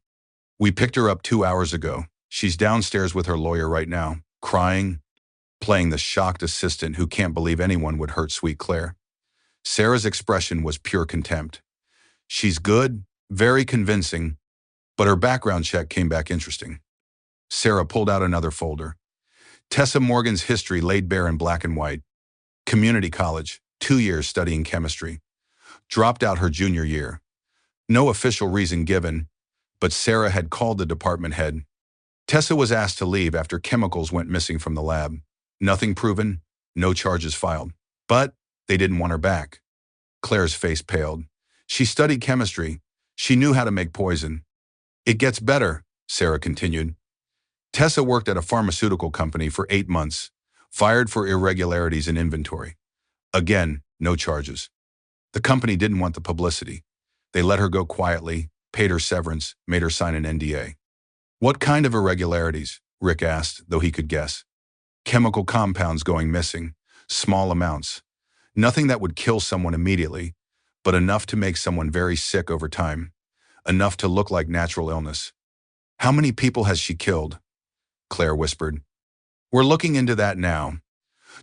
"We picked her up 2 hours ago. She's downstairs with her lawyer right now, crying, playing the shocked assistant who can't believe anyone would hurt sweet Claire." Sarah's expression was pure contempt. "She's good, very convincing, but her background check came back interesting." Sarah pulled out another folder. Tessa Morgan's history laid bare in black and white. Community college, 2 years studying chemistry. Dropped out her junior year. No official reason given, but Sarah had called the department head. Tessa was asked to leave after chemicals went missing from the lab. Nothing proven, no charges filed. But they didn't want her back. Claire's face paled. She studied chemistry. She knew how to make poison. "It gets better," Sarah continued. "Tessa worked at a pharmaceutical company for 8 months, fired for irregularities in inventory. Again, no charges. The company didn't want the publicity. They let her go quietly, paid her severance, made her sign an NDA." "What kind of irregularities?" Rick asked, though he could guess. "Chemical compounds going missing, small amounts. Nothing that would kill someone immediately, but enough to make someone very sick over time. Enough to look like natural illness." "How many people has she killed?" Claire whispered. "We're looking into that now.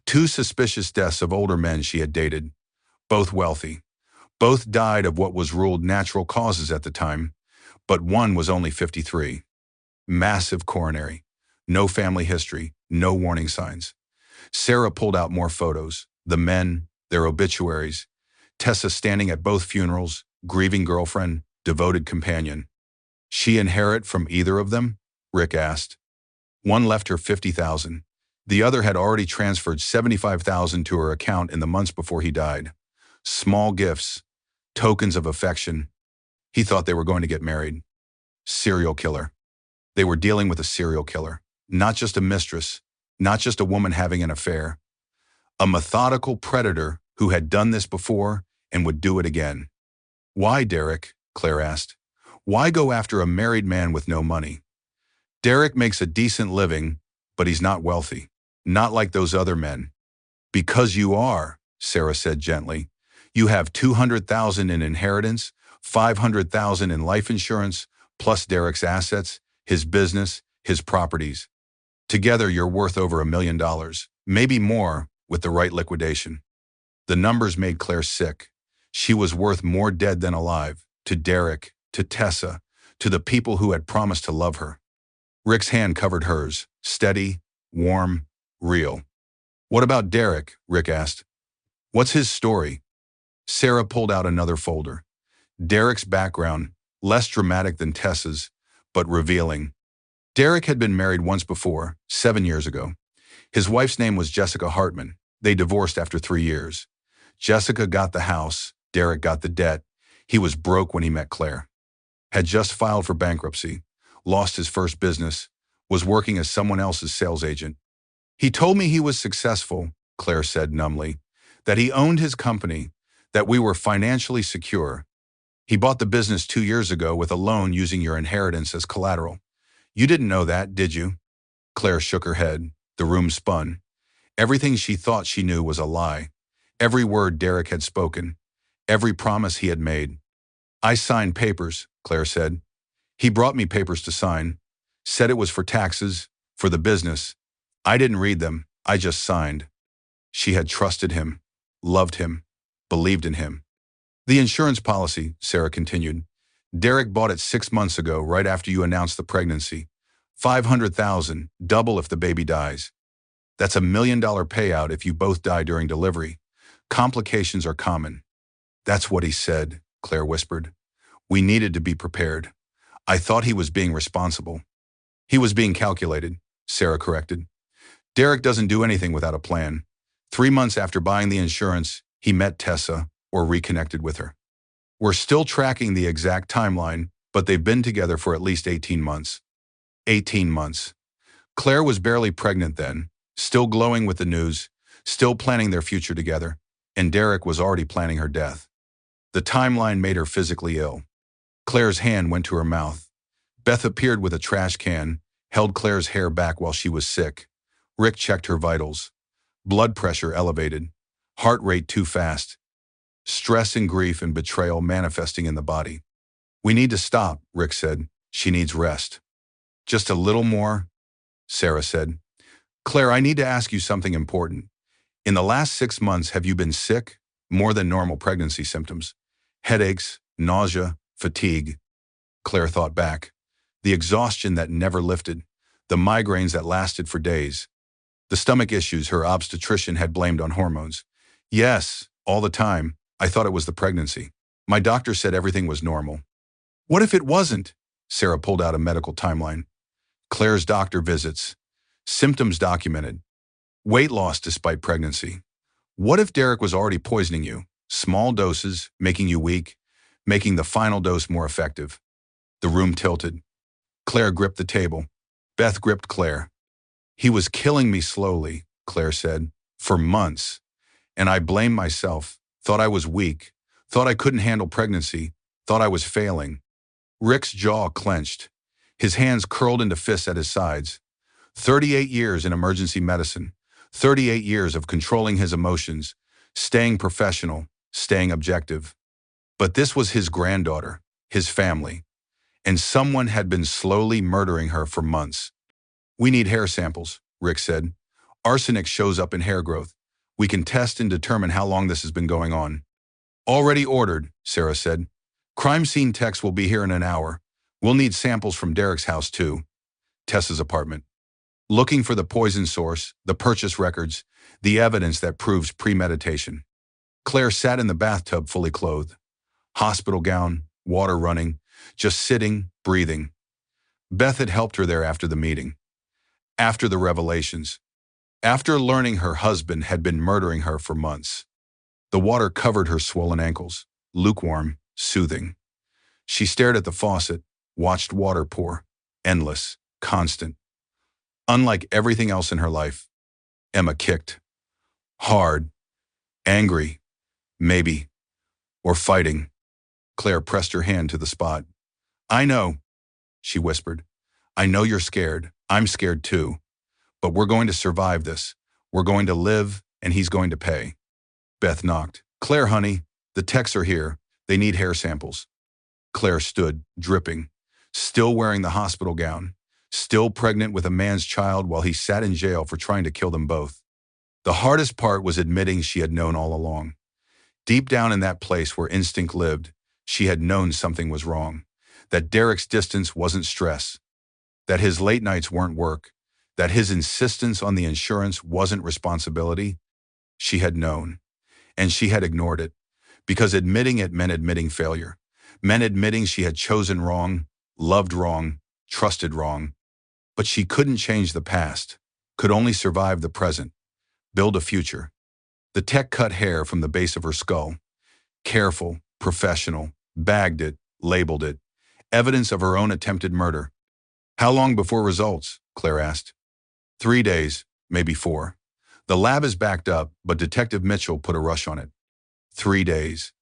2 suspicious deaths of older men she had dated. Both wealthy. Both died of what was ruled natural causes at the time, but one was only 53. Massive coronary. No family history, no warning signs." Sarah pulled out more photos. The men, their obituaries. Tessa standing at both funerals, grieving girlfriend, devoted companion. "She inherit from either of them?" Rick asked. "One left her 50,000. The other had already transferred 75,000 to her account in the months before he died. Small gifts, tokens of affection. He thought they were going to get married." Serial killer. They were dealing with a serial killer. Not just a mistress, not just a woman having an affair. A methodical predator who had done this before and would do it again. "Why, Derek?" Claire asked. "Why go after a married man with no money?" "Derek makes a decent living, but he's not wealthy. Not like those other men." "Because you are," Sarah said gently. "You have 200,000 in inheritance, 500,000 in life insurance, plus Derek's assets, his business, his properties. Together you're worth over $1 million, maybe more with the right liquidation." The numbers made Claire sick. She was worth more dead than alive, to Derek, to Tessa, to the people who had promised to love her. Rick's hand covered hers, steady, warm, real. "What about Derek?" Rick asked. "What's his story?" Sarah pulled out another folder. Derek's background, less dramatic than Tessa's, but revealing. Derek had been married once before, 7 years ago. His wife's name was Jessica Hartman. They divorced after 3 years. Jessica got the house, Derek got the debt. He was broke when he met Claire. Had just filed for bankruptcy, lost his first business, was working as someone else's sales agent. "He told me he was successful," Claire said numbly, "that he owned his company, that we were financially secure. He bought the business 2 years ago with a loan using your inheritance as collateral. You didn't know that, did you?" Claire shook her head. The room spun. Everything she thought she knew was a lie. Every word Derek had spoken. Every promise he had made. "I signed papers," Claire said. "He brought me papers to sign. Said it was for taxes, for the business. I didn't read them. I just signed." She had trusted him, loved him, believed in him. "The insurance policy," Sarah continued. "Derek bought it 6 months ago, right after you announced the pregnancy. 500,000, double if the baby dies. That's $1 million payout if you both die during delivery. Complications are common. That's what he said, Claire whispered. We needed to be prepared. I thought he was being responsible. He was being calculated, Sarah corrected. Derek doesn't do anything without a plan. 3 months after buying the insurance, he met Tessa or reconnected with her. We're still tracking the exact timeline, but they've been together for at least 18 months. 18 months. Claire was barely pregnant then, still glowing with the news, still planning their future together, and Derek was already planning her death. The timeline made her physically ill. Claire's hand went to her mouth. Beth appeared with a trash can, held Claire's hair back while she was sick. Rick checked her vitals. Blood pressure elevated. Heart rate too fast. Stress and grief and betrayal manifesting in the body. We need to stop, Rick said. She needs rest. Just a little more, Sarah said. Claire, I need to ask you something important. In the last 6 months, have you been sick? More than normal pregnancy symptoms. Headaches, nausea, fatigue. Claire thought back. The exhaustion that never lifted. The migraines that lasted for days. The stomach issues her obstetrician had blamed on hormones. Yes, all the time. I thought it was the pregnancy. My doctor said everything was normal. What if it wasn't? Sarah pulled out a medical timeline. Claire's doctor visits. Symptoms documented. Weight loss despite pregnancy. What if Derek was already poisoning you? Small doses, making you weak, making the final dose more effective. The room tilted. Claire gripped the table. Beth gripped Claire. He was killing me slowly, Claire said, for months. And I blamed myself, thought I was weak, thought I couldn't handle pregnancy, thought I was failing. Rick's jaw clenched. His hands curled into fists at his sides. 38 years in emergency medicine. 38 years of controlling his emotions, staying professional, staying objective. But this was his granddaughter, his family. And someone had been slowly murdering her for months. We need hair samples, Rick said. Arsenic shows up in hair growth. We can test and determine how long this has been going on. Already ordered, Sarah said. Crime scene techs will be here in an hour. We'll need samples from Derek's house too. Tessa's apartment. Looking for the poison source, the purchase records, the evidence that proves premeditation. Claire sat in the bathtub fully clothed. Hospital gown, water running, just sitting, breathing. Beth had helped her there after the meeting. After the revelations. After learning her husband had been murdering her for months. The water covered her swollen ankles, lukewarm, soothing. She stared at the faucet, watched water pour, endless, constant. Unlike everything else in her life, Emma kicked. Hard, angry, maybe, or fighting. Claire pressed her hand to the spot. I know, she whispered. I know you're scared. I'm scared too. But we're going to survive this. We're going to live, and he's going to pay. Beth knocked. Claire, honey, the techs are here. They need hair samples. Claire stood, dripping, still wearing the hospital gown, still pregnant with a man's child while he sat in jail for trying to kill them both. The hardest part was admitting she had known all along. Deep down in that place where instinct lived, she had known something was wrong. That Derek's distance wasn't stress. That his late nights weren't work. That his insistence on the insurance wasn't responsibility. She had known. And she had ignored it. Because admitting it meant admitting failure. Meant admitting she had chosen wrong, loved wrong, trusted wrong. But she couldn't change the past. Could only survive the present. Build a future. The tech cut hair from the base of her skull. Careful, professional, bagged it, labeled it. Evidence of her own attempted murder. How long before results? Claire asked. 3 days, maybe 4. The lab is backed up, but Detective Mitchell put a rush on it. 3 days.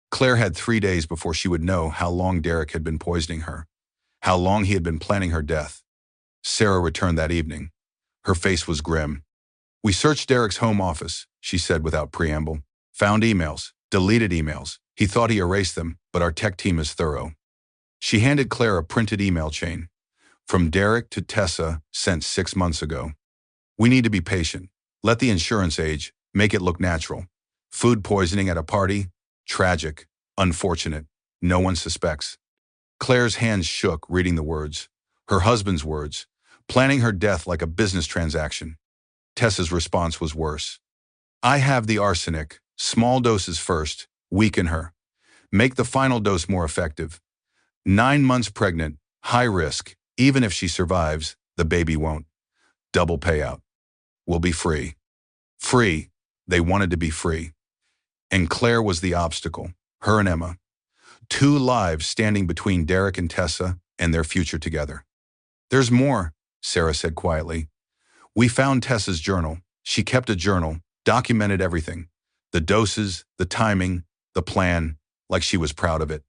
Claire had 3 days before she would know how long Derek had been poisoning her. How long he had been planning her death. Sarah returned that evening. Her face was grim. We searched Derek's home office, she said without preamble. Found emails, deleted emails. He thought he erased them, but our tech team is thorough. She handed Claire a printed email chain. From Derek to Tessa, sent 6 months ago. We need to be patient. Let the insurance age, make it look natural. Food poisoning at a party? Tragic. Unfortunate. No one suspects. Claire's hands shook reading the words. Her husband's words. Planning her death like a business transaction. Tessa's response was worse. I have the arsenic. Small doses first. weaken her, make the final dose more effective. 9 months pregnant, high risk. Even if she survives, the baby won't. Double payout. We'll be free. Free. They wanted to be free. And Claire was the obstacle, her and Emma. Two lives standing between Derek and Tessa and their future together. There's more, Sarah said quietly. We found Tessa's journal. She kept a journal, documented everything. The doses, the timing, the plan, like she was proud of it.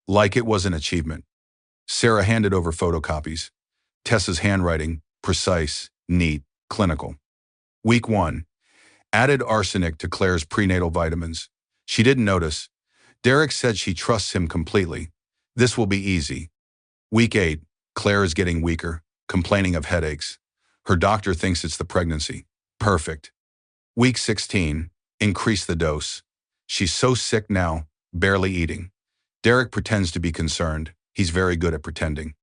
Like it was an achievement. Sarah handed over photocopies. Tessa's handwriting, precise, neat, clinical. Week 1. Added arsenic to Claire's prenatal vitamins. She didn't notice. Derek said she trusts him completely. This will be easy. Week 8. Claire is getting weaker, complaining of headaches. Her doctor thinks it's the pregnancy. Perfect. Week 16. Increase the dose. She's so sick now, barely eating. Derek pretends to be concerned. He's very good at pretending.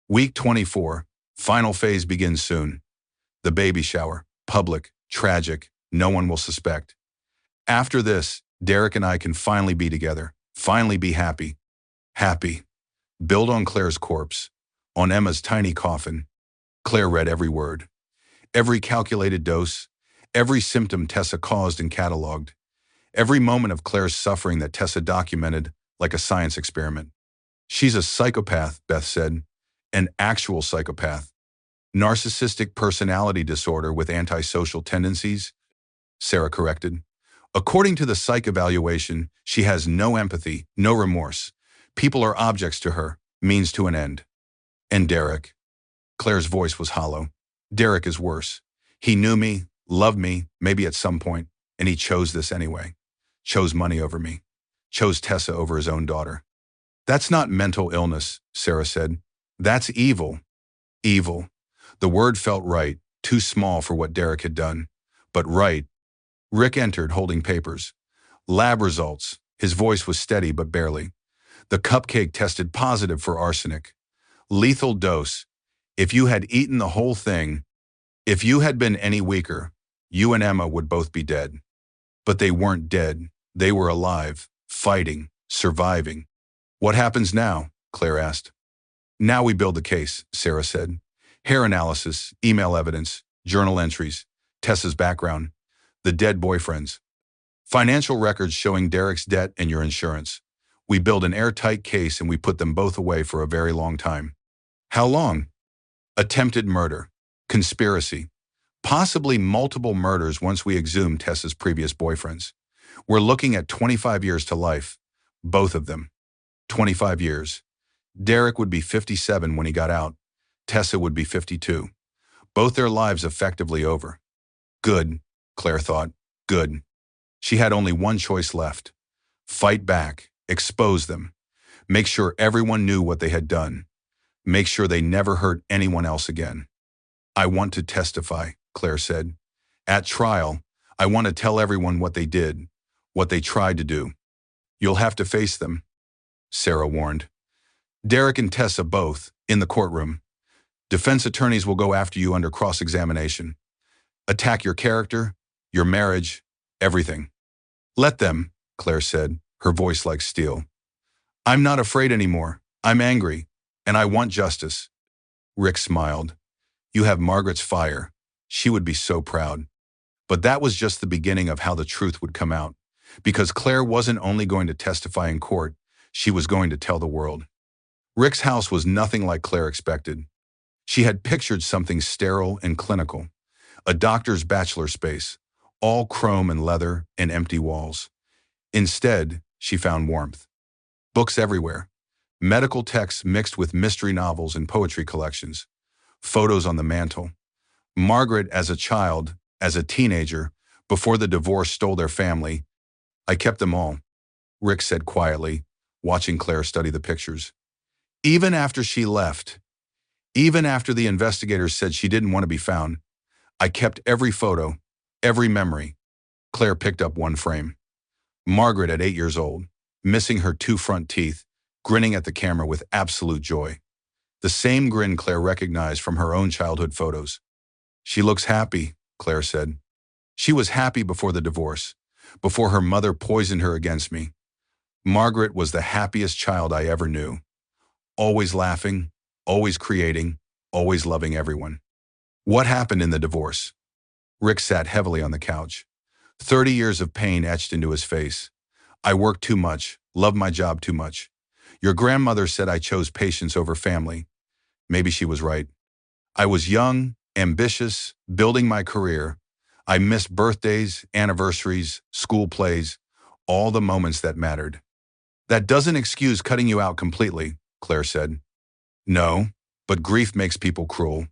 Week 24. Final phase begins soon. The baby shower. Public. Tragic. No one will suspect. After this, Derek and I can finally be together. Finally be happy. Happy. Build on Claire's corpse. On Emma's tiny coffin. Claire read every word. Every calculated dose. Every symptom Tessa caused and cataloged. Every moment of Claire's suffering that Tessa documented like a science experiment. She's a psychopath, Beth said. An actual psychopath. Narcissistic personality disorder with antisocial tendencies, Sarah corrected. According to the psych evaluation, she has no empathy, no remorse. People are objects to her, means to an end. And Derek. Claire's voice was hollow. Derek is worse. He knew me, loved me, maybe at some point, and he chose this anyway. Chose money over me. Chose Tessa over his own daughter. That's not mental illness, Sarah said. That's evil. Evil. The word felt right, too small for what Derek had done. But right. Rick entered, holding papers. Lab results. His voice was steady but barely. The cupcake tested positive for arsenic. Lethal dose. If you had eaten the whole thing, if you had been any weaker, you and Emma would both be dead. But they weren't dead. They were alive, fighting, surviving. What happens now? Claire asked. Now we build the case, Sarah said. Hair analysis, email evidence, journal entries, Tessa's background, the dead boyfriends. Financial records showing Derek's debt and your insurance. We build an airtight case and we put them both away for a very long time. How long? Attempted murder. Conspiracy. Possibly multiple murders once we exhume Tessa's previous boyfriends. We're looking at 25 years to life. Both of them. 25 years. Derek would be 57 when he got out. Tessa would be 52. Both their lives effectively over. Good, Claire thought. Good. She had only one choice left. Fight back. Expose them. Make sure everyone knew what they had done. Make sure they never hurt anyone else again. I want to testify, Claire said. At trial, I want to tell everyone what they did, what they tried to do. You'll have to face them, Sarah warned. Derek and Tessa both, in the courtroom. Defense attorneys will go after you under cross-examination. Attack your character, your marriage, everything. Let them, Claire said, her voice like steel. I'm not afraid anymore. I'm angry, and I want justice. Rick smiled. You have Margaret's fire. She would be so proud. But that was just the beginning of how the truth would come out, because Claire wasn't only going to testify in court, she was going to tell the world. Rick's house was nothing like Claire expected. She had pictured something sterile and clinical, a doctor's bachelor space, all chrome and leather and empty walls. Instead, she found warmth. Books everywhere, medical texts mixed with mystery novels and poetry collections, photos on the mantle. Margaret as a child, as a teenager, before the divorce stole their family. I kept them all, Rick said quietly, watching Claire study the pictures. Even after she left, even after the investigators said she didn't want to be found, I kept every photo, every memory. Claire picked up one frame. Margaret at 8 years old, missing her 2 front teeth, grinning at the camera with absolute joy. The same grin Claire recognized from her own childhood photos. She looks happy, Claire said. She was happy before the divorce, before her mother poisoned her against me. Margaret was the happiest child I ever knew. Always laughing, always creating, always loving everyone. What happened in the divorce? Rick sat heavily on the couch. 30 years of pain etched into his face. I worked too much, loved my job too much. Your grandmother said I chose patience over family. Maybe she was right. I was young, ambitious, building my career. I missed birthdays, anniversaries, school plays, all the moments that mattered. That doesn't excuse cutting you out completely, Claire said. No, but grief makes people cruel.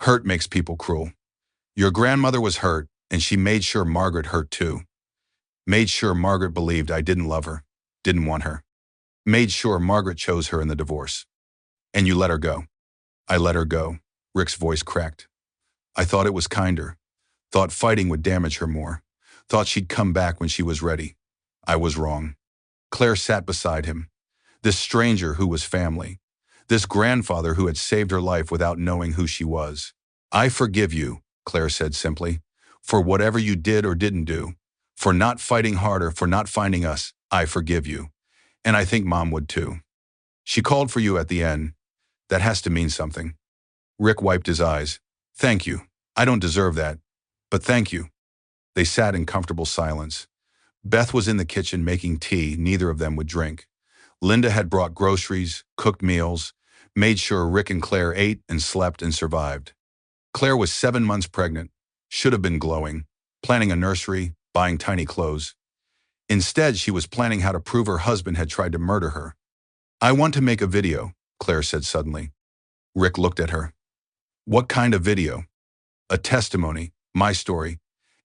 Hurt makes people cruel. Your grandmother was hurt, and she made sure Margaret hurt too. Made sure Margaret believed I didn't love her, didn't want her. Made sure Margaret chose her in the divorce. And you let her go. I let her go. Rick's voice cracked. I thought it was kinder. Thought fighting would damage her more. Thought she'd come back when she was ready. I was wrong. Claire sat beside him. This stranger who was family. This grandfather who had saved her life without knowing who she was. I forgive you, Claire said simply, for whatever you did or didn't do. For not fighting harder, for not finding us, I forgive you. And I think Mom would too. She called for you at the end. That has to mean something. Rick wiped his eyes. Thank you. I don't deserve that. But thank you. They sat in comfortable silence. Beth was in the kitchen making tea neither of them would drink. Linda had brought groceries, cooked meals, made sure Rick and Claire ate and slept and survived. Claire was 7 months pregnant, should have been glowing, planning a nursery, buying tiny clothes. Instead, she was planning how to prove her husband had tried to murder her. I want to make a video, Claire said suddenly. Rick looked at her. What kind of video? A testimony, my story,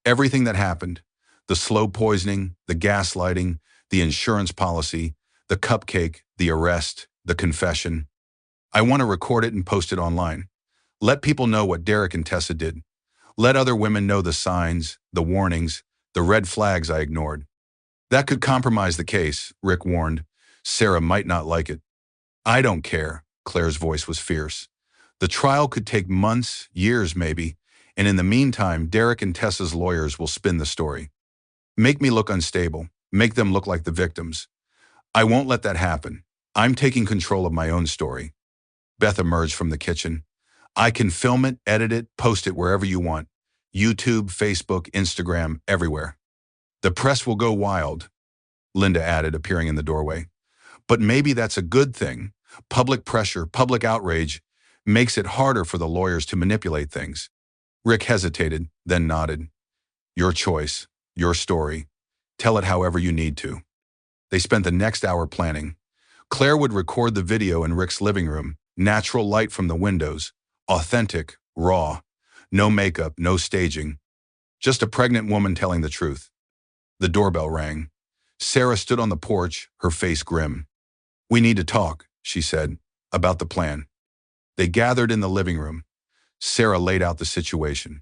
everything that happened, the slow poisoning, the gaslighting, the insurance policy, the cupcake, the arrest, the confession. I want to record it and post it online. Let people know what Derek and Tessa did. Let other women know the signs, the warnings, the red flags I ignored. That could compromise the case, Rick warned. Sarah might not like it. I don't care, Claire's voice was fierce. The trial could take months, years maybe, and in the meantime, Derek and Tessa's lawyers will spin the story. Make me look unstable. Make them look like the victims. I won't let that happen. I'm taking control of my own story. Beth emerged from the kitchen. I can film it, edit it, post it wherever you want. YouTube, Facebook, Instagram, everywhere. The press will go wild, Linda added, appearing in the doorway. But maybe that's a good thing. Public pressure, public outrage, makes it harder for the lawyers to manipulate things. Rick hesitated, then nodded. Your choice, your story. Tell it however you need to. They spent the next hour planning. Claire would record the video in Rick's living room, natural light from the windows, authentic, raw, no makeup, no staging. Just a pregnant woman telling the truth. The doorbell rang. Sarah stood on the porch, her face grim. We need to talk, she said, about the plan. They gathered in the living room. Sarah laid out the situation.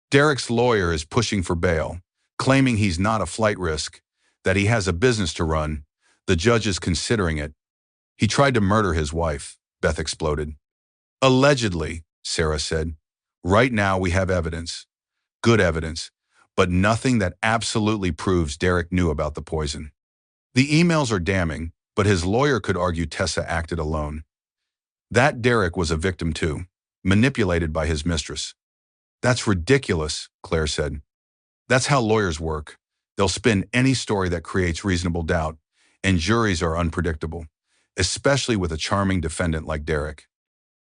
Derek's lawyer is pushing for bail, claiming he's not a flight risk, that he has a business to run. The judge is considering it. He tried to murder his wife, Beth exploded. Allegedly, Sarah said. Right now we have evidence. Good evidence, but nothing that absolutely proves Derek knew about the poison. The emails are damning, but his lawyer could argue Tessa acted alone. That Derek was a victim too, manipulated by his mistress. That's ridiculous, Claire said. That's how lawyers work. They'll spin any story that creates reasonable doubt, and juries are unpredictable, especially with a charming defendant like Derek.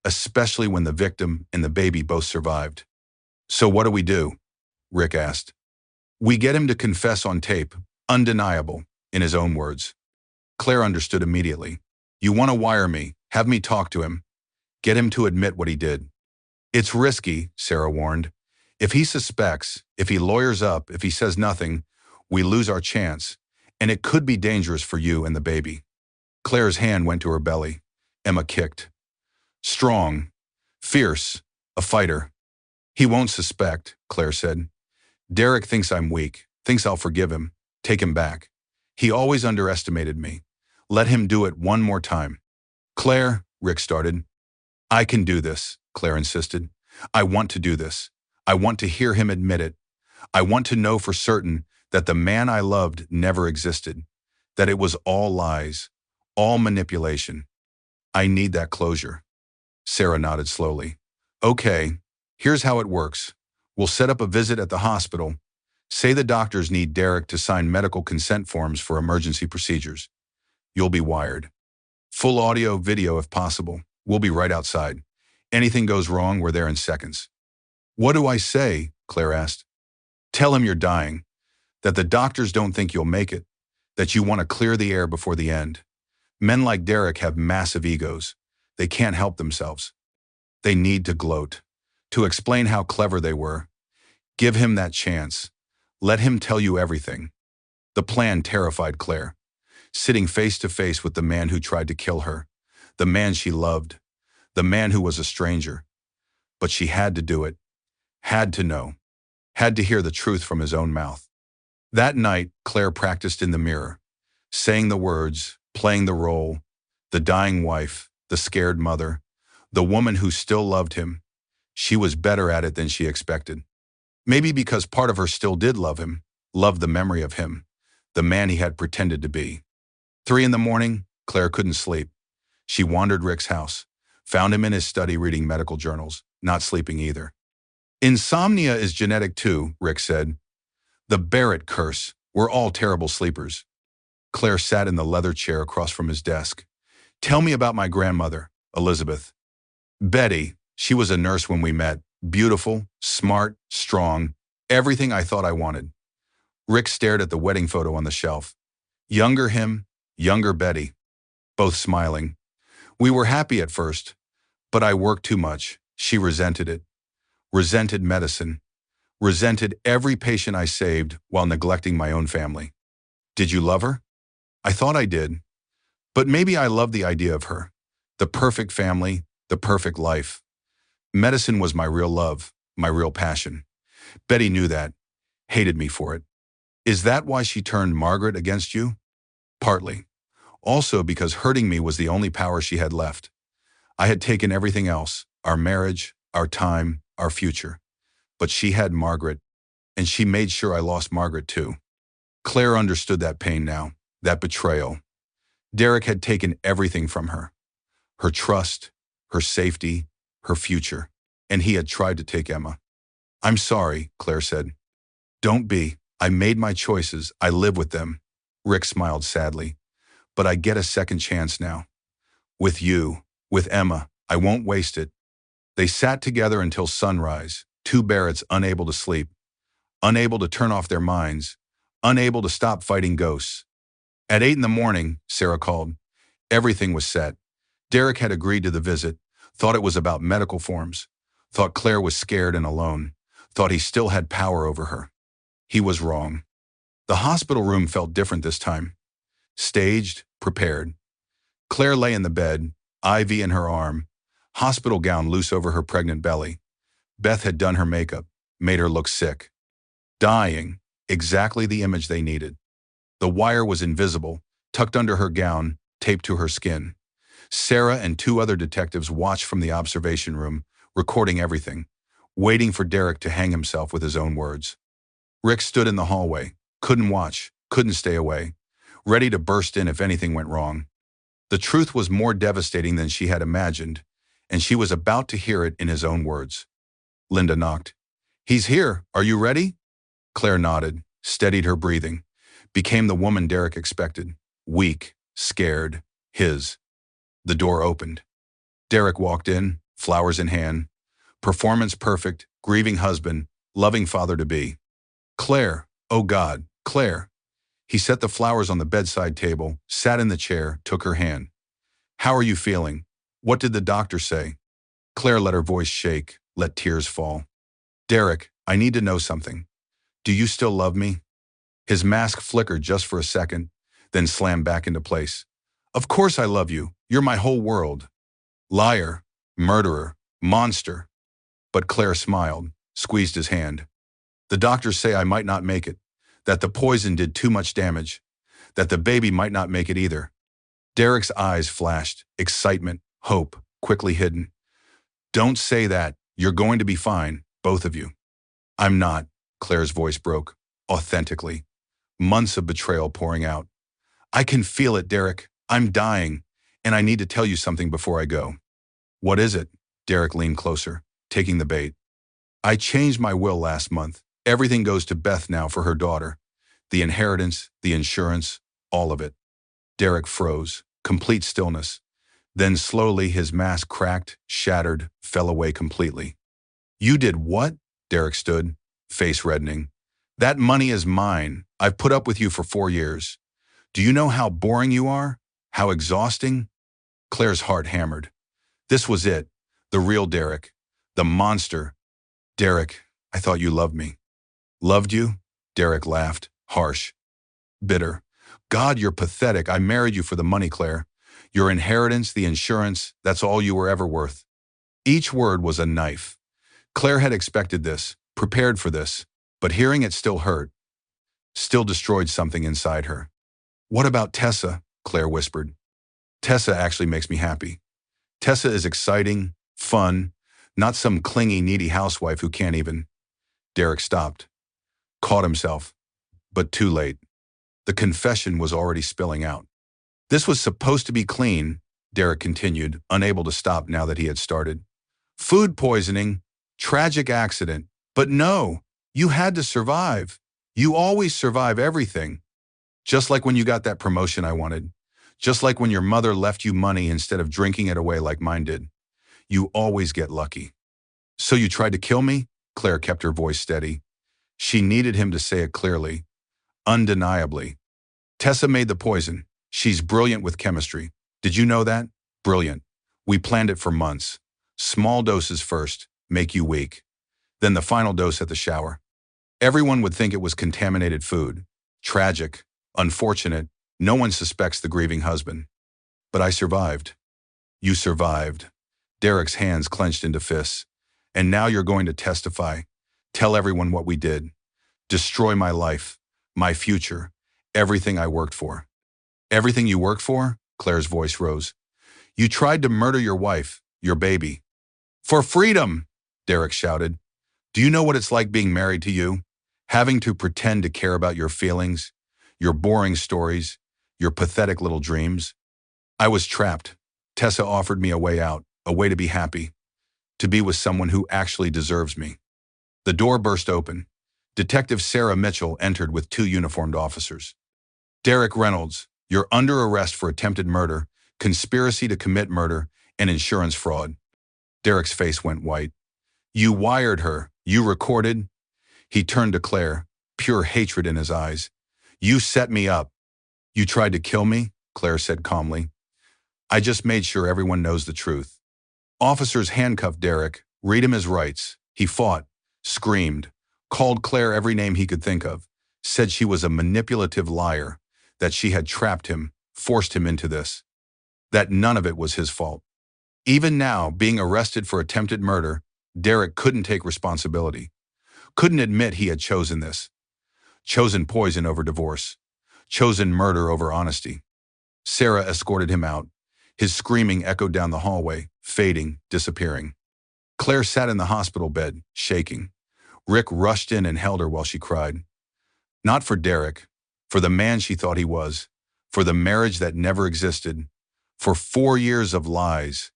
Especially when the victim and the baby both survived. So what do we do? Rick asked. We get him to confess on tape, undeniable, in his own words. Claire understood immediately. You want to wire me, have me talk to him, get him to admit what he did. It's risky, Sarah warned. If he suspects, if he lawyers up, if he says nothing, we lose our chance, and it could be dangerous for you and the baby. Claire's hand went to her belly. Emma kicked. Strong, fierce, a fighter. He won't suspect, Claire said. Derek thinks I'm weak, thinks I'll forgive him, take him back. He always underestimated me. Let him do it one more time. Claire, Rick started. I can do this, Claire insisted. I want to do this. I want to hear him admit it. I want to know for certain that the man I loved never existed. that it was all lies, all manipulation. I need that closure. Sarah nodded slowly. Okay, here's how it works. We'll set up a visit at the hospital. Say the doctors need Derek to sign medical consent forms for emergency procedures. You'll be wired. Full audio, video if possible. We'll be right outside. Anything goes wrong, we're there in seconds. What do I say? Claire asked. Tell him you're dying, that the doctors don't think you'll make it, that you want to clear the air before the end. Men like Derek have massive egos. They can't help themselves. They need to gloat, to explain how clever they were. Give him that chance. Let him tell you everything. The plan terrified Claire. Sitting face to face with the man who tried to kill her, the man she loved, the man who was a stranger. But she had to do it, had to know, had to hear the truth from his own mouth. That night, Claire practiced in the mirror, saying the words, playing the role, the dying wife, the scared mother, the woman who still loved him. She was better at it than she expected. Maybe because part of her still did love him, loved the memory of him, the man he had pretended to be. 3 a.m, Claire couldn't sleep. She wandered Rick's house, found him in his study reading medical journals, not sleeping either. Insomnia is genetic too, Rick said. The Barrett curse. We're all terrible sleepers. Claire sat in the leather chair across from his desk. Tell me about my grandmother, Elizabeth. Betty, she was a nurse when we met. Beautiful, smart, strong, everything I thought I wanted. Rick stared at the wedding photo on the shelf. Younger him, younger Betty, both smiling. We were happy at first, but I worked too much. She resented it. Resented medicine. Resented every patient I saved while neglecting my own family. Did you love her? I thought I did. But maybe I loved the idea of her. The perfect family, the perfect life. Medicine was my real love, my real passion. Betty knew that, hated me for it. Is that why she turned Margaret against you? Partly. Also because hurting me was the only power she had left. I had taken everything else, our marriage, our time, our future. But she had Margaret, and she made sure I lost Margaret too. Claire understood that pain now, that betrayal. Derek had taken everything from her. Her trust, her safety, her future, and he had tried to take Emma. I'm sorry, Claire said. Don't be. I made my choices. I live with them. Rick smiled sadly. But I get a second chance now. With you, with Emma, I won't waste it. They sat together until sunrise, two Barretts unable to sleep, unable to turn off their minds, unable to stop fighting ghosts. At 8 a.m, Sarah called. Everything was set. Derek had agreed to the visit, thought it was about medical forms, thought Claire was scared and alone, thought he still had power over her. He was wrong. The hospital room felt different this time. Staged, prepared. Claire lay in the bed, IV in her arm, hospital gown loose over her pregnant belly. Beth had done her makeup, made her look sick. Dying, exactly the image they needed. The wire was invisible, tucked under her gown, taped to her skin. Sarah and 2 other detectives watched from the observation room, recording everything, waiting for Derek to hang himself with his own words. Rick stood in the hallway, couldn't watch, couldn't stay away, ready to burst in if anything went wrong. The truth was more devastating than she had imagined, and she was about to hear it in his own words. Linda knocked. He's here. Are you ready? Claire nodded, steadied her breathing, became the woman Derek expected, weak, scared, his. The door opened. Derek walked in, flowers in hand, performance perfect, grieving husband, loving father-to-be. Claire, oh God, Claire. He set the flowers on the bedside table, sat in the chair, took her hand. How are you feeling? What did the doctor say? Claire let her voice shake, let tears fall. Derek, I need to know something. Do you still love me? His mask flickered just for a second, then slammed back into place. Of course I love you. You're my whole world. Liar, murderer, monster. But Claire smiled, squeezed his hand. The doctors say I might not make it, that the poison did too much damage, that the baby might not make it either. Derek's eyes flashed, excitement, hope, quickly hidden. Don't say that. You're going to be fine, both of you. I'm not, Claire's voice broke, authentically. Months of betrayal pouring out. I can feel it, Derek. I'm dying, and I need to tell you something before I go. What is it? Derek leaned closer, taking the bait. I changed my will last month. Everything goes to Beth now for her daughter. The inheritance, the insurance, all of it. Derek froze, complete stillness. Then slowly his mask cracked, shattered, fell away completely. You did what? Derek stood, face reddening. That money is mine. I've put up with you for 4 years. Do you know how boring you are? How exhausting? Claire's heart hammered. This was it. The real Derek. The monster. Derek, I thought you loved me. Loved you? Derek laughed, harsh, bitter. God, you're pathetic. I married you for the money, Claire. Your inheritance, the insurance, that's all you were ever worth. Each word was a knife. Claire had expected this, prepared for this, but hearing it still hurt, still destroyed something inside her. What about Tessa? Claire whispered. Tessa actually makes me happy. Tessa is exciting, fun, not some clingy, needy housewife who can't even. Derek stopped, caught himself, but too late. The confession was already spilling out. This was supposed to be clean, Derek continued, unable to stop now that he had started. Food poisoning, tragic accident. But no, you had to survive. You always survive everything. Just like when you got that promotion I wanted. Just like when your mother left you money instead of drinking it away like mine did. You always get lucky. So you tried to kill me? Claire kept her voice steady. She needed him to say it clearly, undeniably. Tessa made the poison. She's brilliant with chemistry. Did you know that? Brilliant. We planned it for months. Small doses first, make you weak. Then the final dose at the shower. Everyone would think it was contaminated food. Tragic. Unfortunate. No one suspects the grieving husband. But I survived. You survived. Derek's hands clenched into fists. And now you're going to testify. Tell everyone what we did. Destroy my life, my future, everything I worked for. Everything you worked for? Claire's voice rose. You tried to murder your wife, your baby. For freedom, Derek shouted. Do you know what it's like being married to you? Having to pretend to care about your feelings, your boring stories, your pathetic little dreams? I was trapped. Tessa offered me a way out, a way to be happy, to be with someone who actually deserves me. The door burst open. Detective Sarah Mitchell entered with 2 uniformed officers. Derek Reynolds, you're under arrest for attempted murder, conspiracy to commit murder, and insurance fraud. Derek's face went white. You wired her. You recorded. He turned to Claire, pure hatred in his eyes. You set me up. You tried to kill me, Claire said calmly. I just made sure everyone knows the truth. Officers handcuffed Derek, read him his rights. He fought, screamed, called Claire every name he could think of, said she was a manipulative liar, that she had trapped him, forced him into this, that none of it was his fault. Even now, being arrested for attempted murder, Derek couldn't take responsibility, couldn't admit he had chosen this, chosen poison over divorce, chosen murder over honesty. Sarah escorted him out. His screaming echoed down the hallway, fading, disappearing. Claire sat in the hospital bed, shaking. Rick rushed in and held her while she cried. Not for Derek, for the man she thought he was, for the marriage that never existed, for 4 years of lies.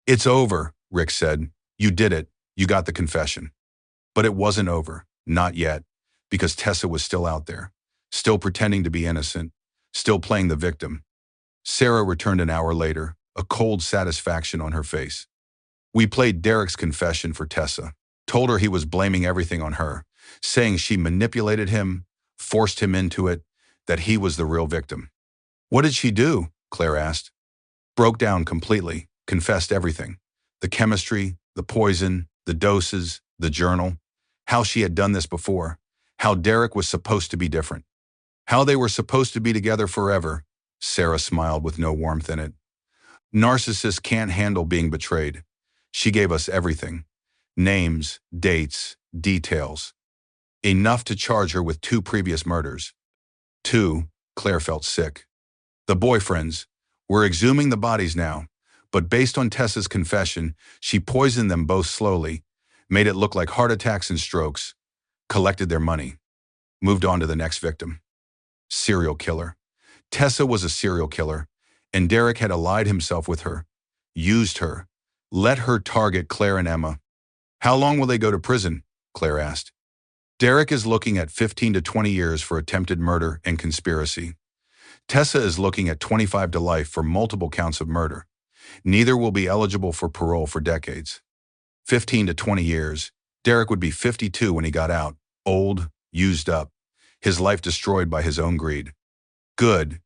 It's over, Rick said. You did it. You got the confession. But it wasn't over, not yet, because Tessa was still out there, still pretending to be innocent, still playing the victim. Sarah returned an hour later, a cold satisfaction on her face. We played Derek's confession for Tessa, told her he was blaming everything on her, saying she manipulated him, forced him into it, that he was the real victim. What did she do? Claire asked. Broke down completely, confessed everything. The chemistry, the poison, the doses, the journal, how she had done this before, how Derek was supposed to be different, how they were supposed to be together forever. Sarah smiled with no warmth in it. Narcissists can't handle being betrayed. She gave us everything. Names, dates, details. Enough to charge her with 2 previous murders. 2, Claire felt sick. The boyfriends. We're exhuming the bodies now, but based on Tessa's confession, she poisoned them both slowly, made it look like heart attacks and strokes, collected their money, moved on to the next victim. Serial killer. Tessa was a serial killer, and Derek had allied himself with her, used her, let her target Claire and Emma. How long will they go to prison? Claire asked. Derek is looking at 15 to 20 years for attempted murder and conspiracy. Tessa is looking at 25 to life for multiple counts of murder. Neither will be eligible for parole for decades. 15 to 20 years. Derek would be 52 when he got out, old, used up, his life destroyed by his own greed. Good.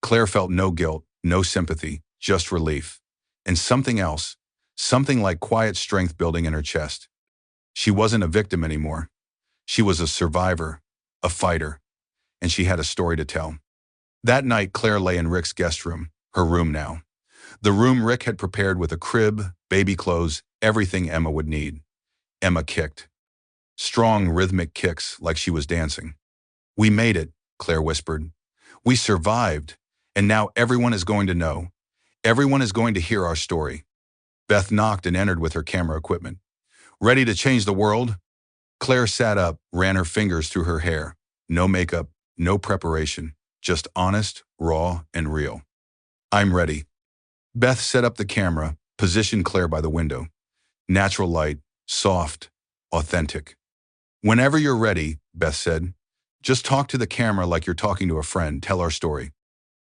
Claire felt no guilt, no sympathy, just relief. And something else, something like quiet strength building in her chest. She wasn't a victim anymore. She was a survivor, a fighter, and she had a story to tell. That night, Claire lay in Rick's guest room, her room now. The room Rick had prepared with a crib, baby clothes, everything Emma would need. Emma kicked. Strong, rhythmic kicks like she was dancing. We made it, Claire whispered. We survived, and now everyone is going to know. Everyone is going to hear our story. Beth knocked and entered with her camera equipment. Ready to change the world? Claire sat up, ran her fingers through her hair. No makeup, no preparation, just honest, raw, and real. I'm ready. Beth set up the camera, positioned Claire by the window. Natural light, soft, authentic. Whenever you're ready, Beth said, just talk to the camera like you're talking to a friend. Tell our story.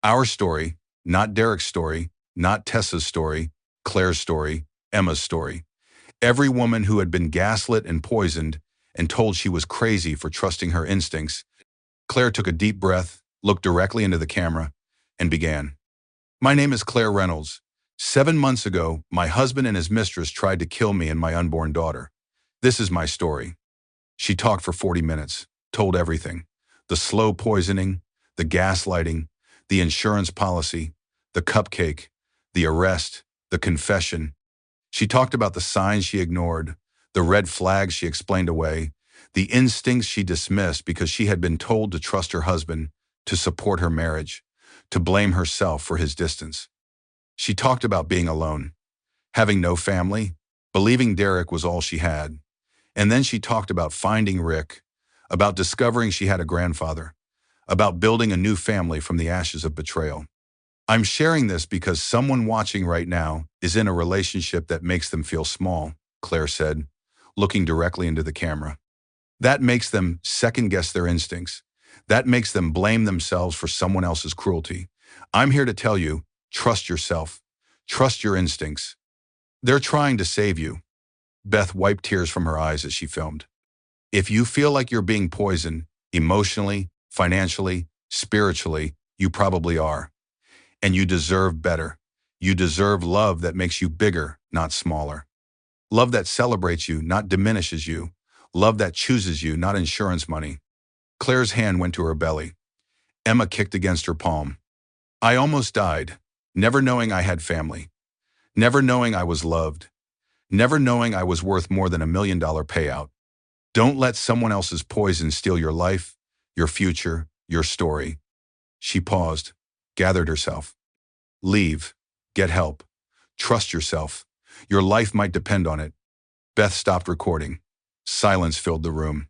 Our story, not Derek's story, not Tessa's story, Claire's story, Emma's story. Every woman who had been gaslit and poisoned and told she was crazy for trusting her instincts. Claire took a deep breath, looked directly into the camera, and began. My name is Claire Reynolds. 7 months ago, my husband and his mistress tried to kill me and my unborn daughter. This is my story. She talked for 40 minutes, told everything. The slow poisoning, the gaslighting, the insurance policy, the cupcake, the arrest, the confession. She talked about the signs she ignored, the red flags she explained away, the instincts she dismissed because she had been told to trust her husband, to support her marriage, to blame herself for his distance. She talked about being alone, having no family, believing Derek was all she had. And then she talked about finding Rick, about discovering she had a grandfather, about building a new family from the ashes of betrayal. I'm sharing this because someone watching right now is in a relationship that makes them feel small, Claire said, looking directly into the camera. That makes them second-guess their instincts. That makes them blame themselves for someone else's cruelty. I'm here to tell you, trust yourself. Trust your instincts. They're trying to save you. Beth wiped tears from her eyes as she filmed. If you feel like you're being poisoned, emotionally, financially, spiritually, you probably are. And you deserve better. You deserve love that makes you bigger, not smaller. Love that celebrates you, not diminishes you. Love that chooses you, not insurance money. Claire's hand went to her belly. Emma kicked against her palm. I almost died, never knowing I had family. Never knowing I was loved. Never knowing I was worth more than $1 million payout. Don't let someone else's poison steal your life, your future, your story. She paused, gathered herself. Leave. Get help. Trust yourself. Your life might depend on it. Beth stopped recording. Silence filled the room.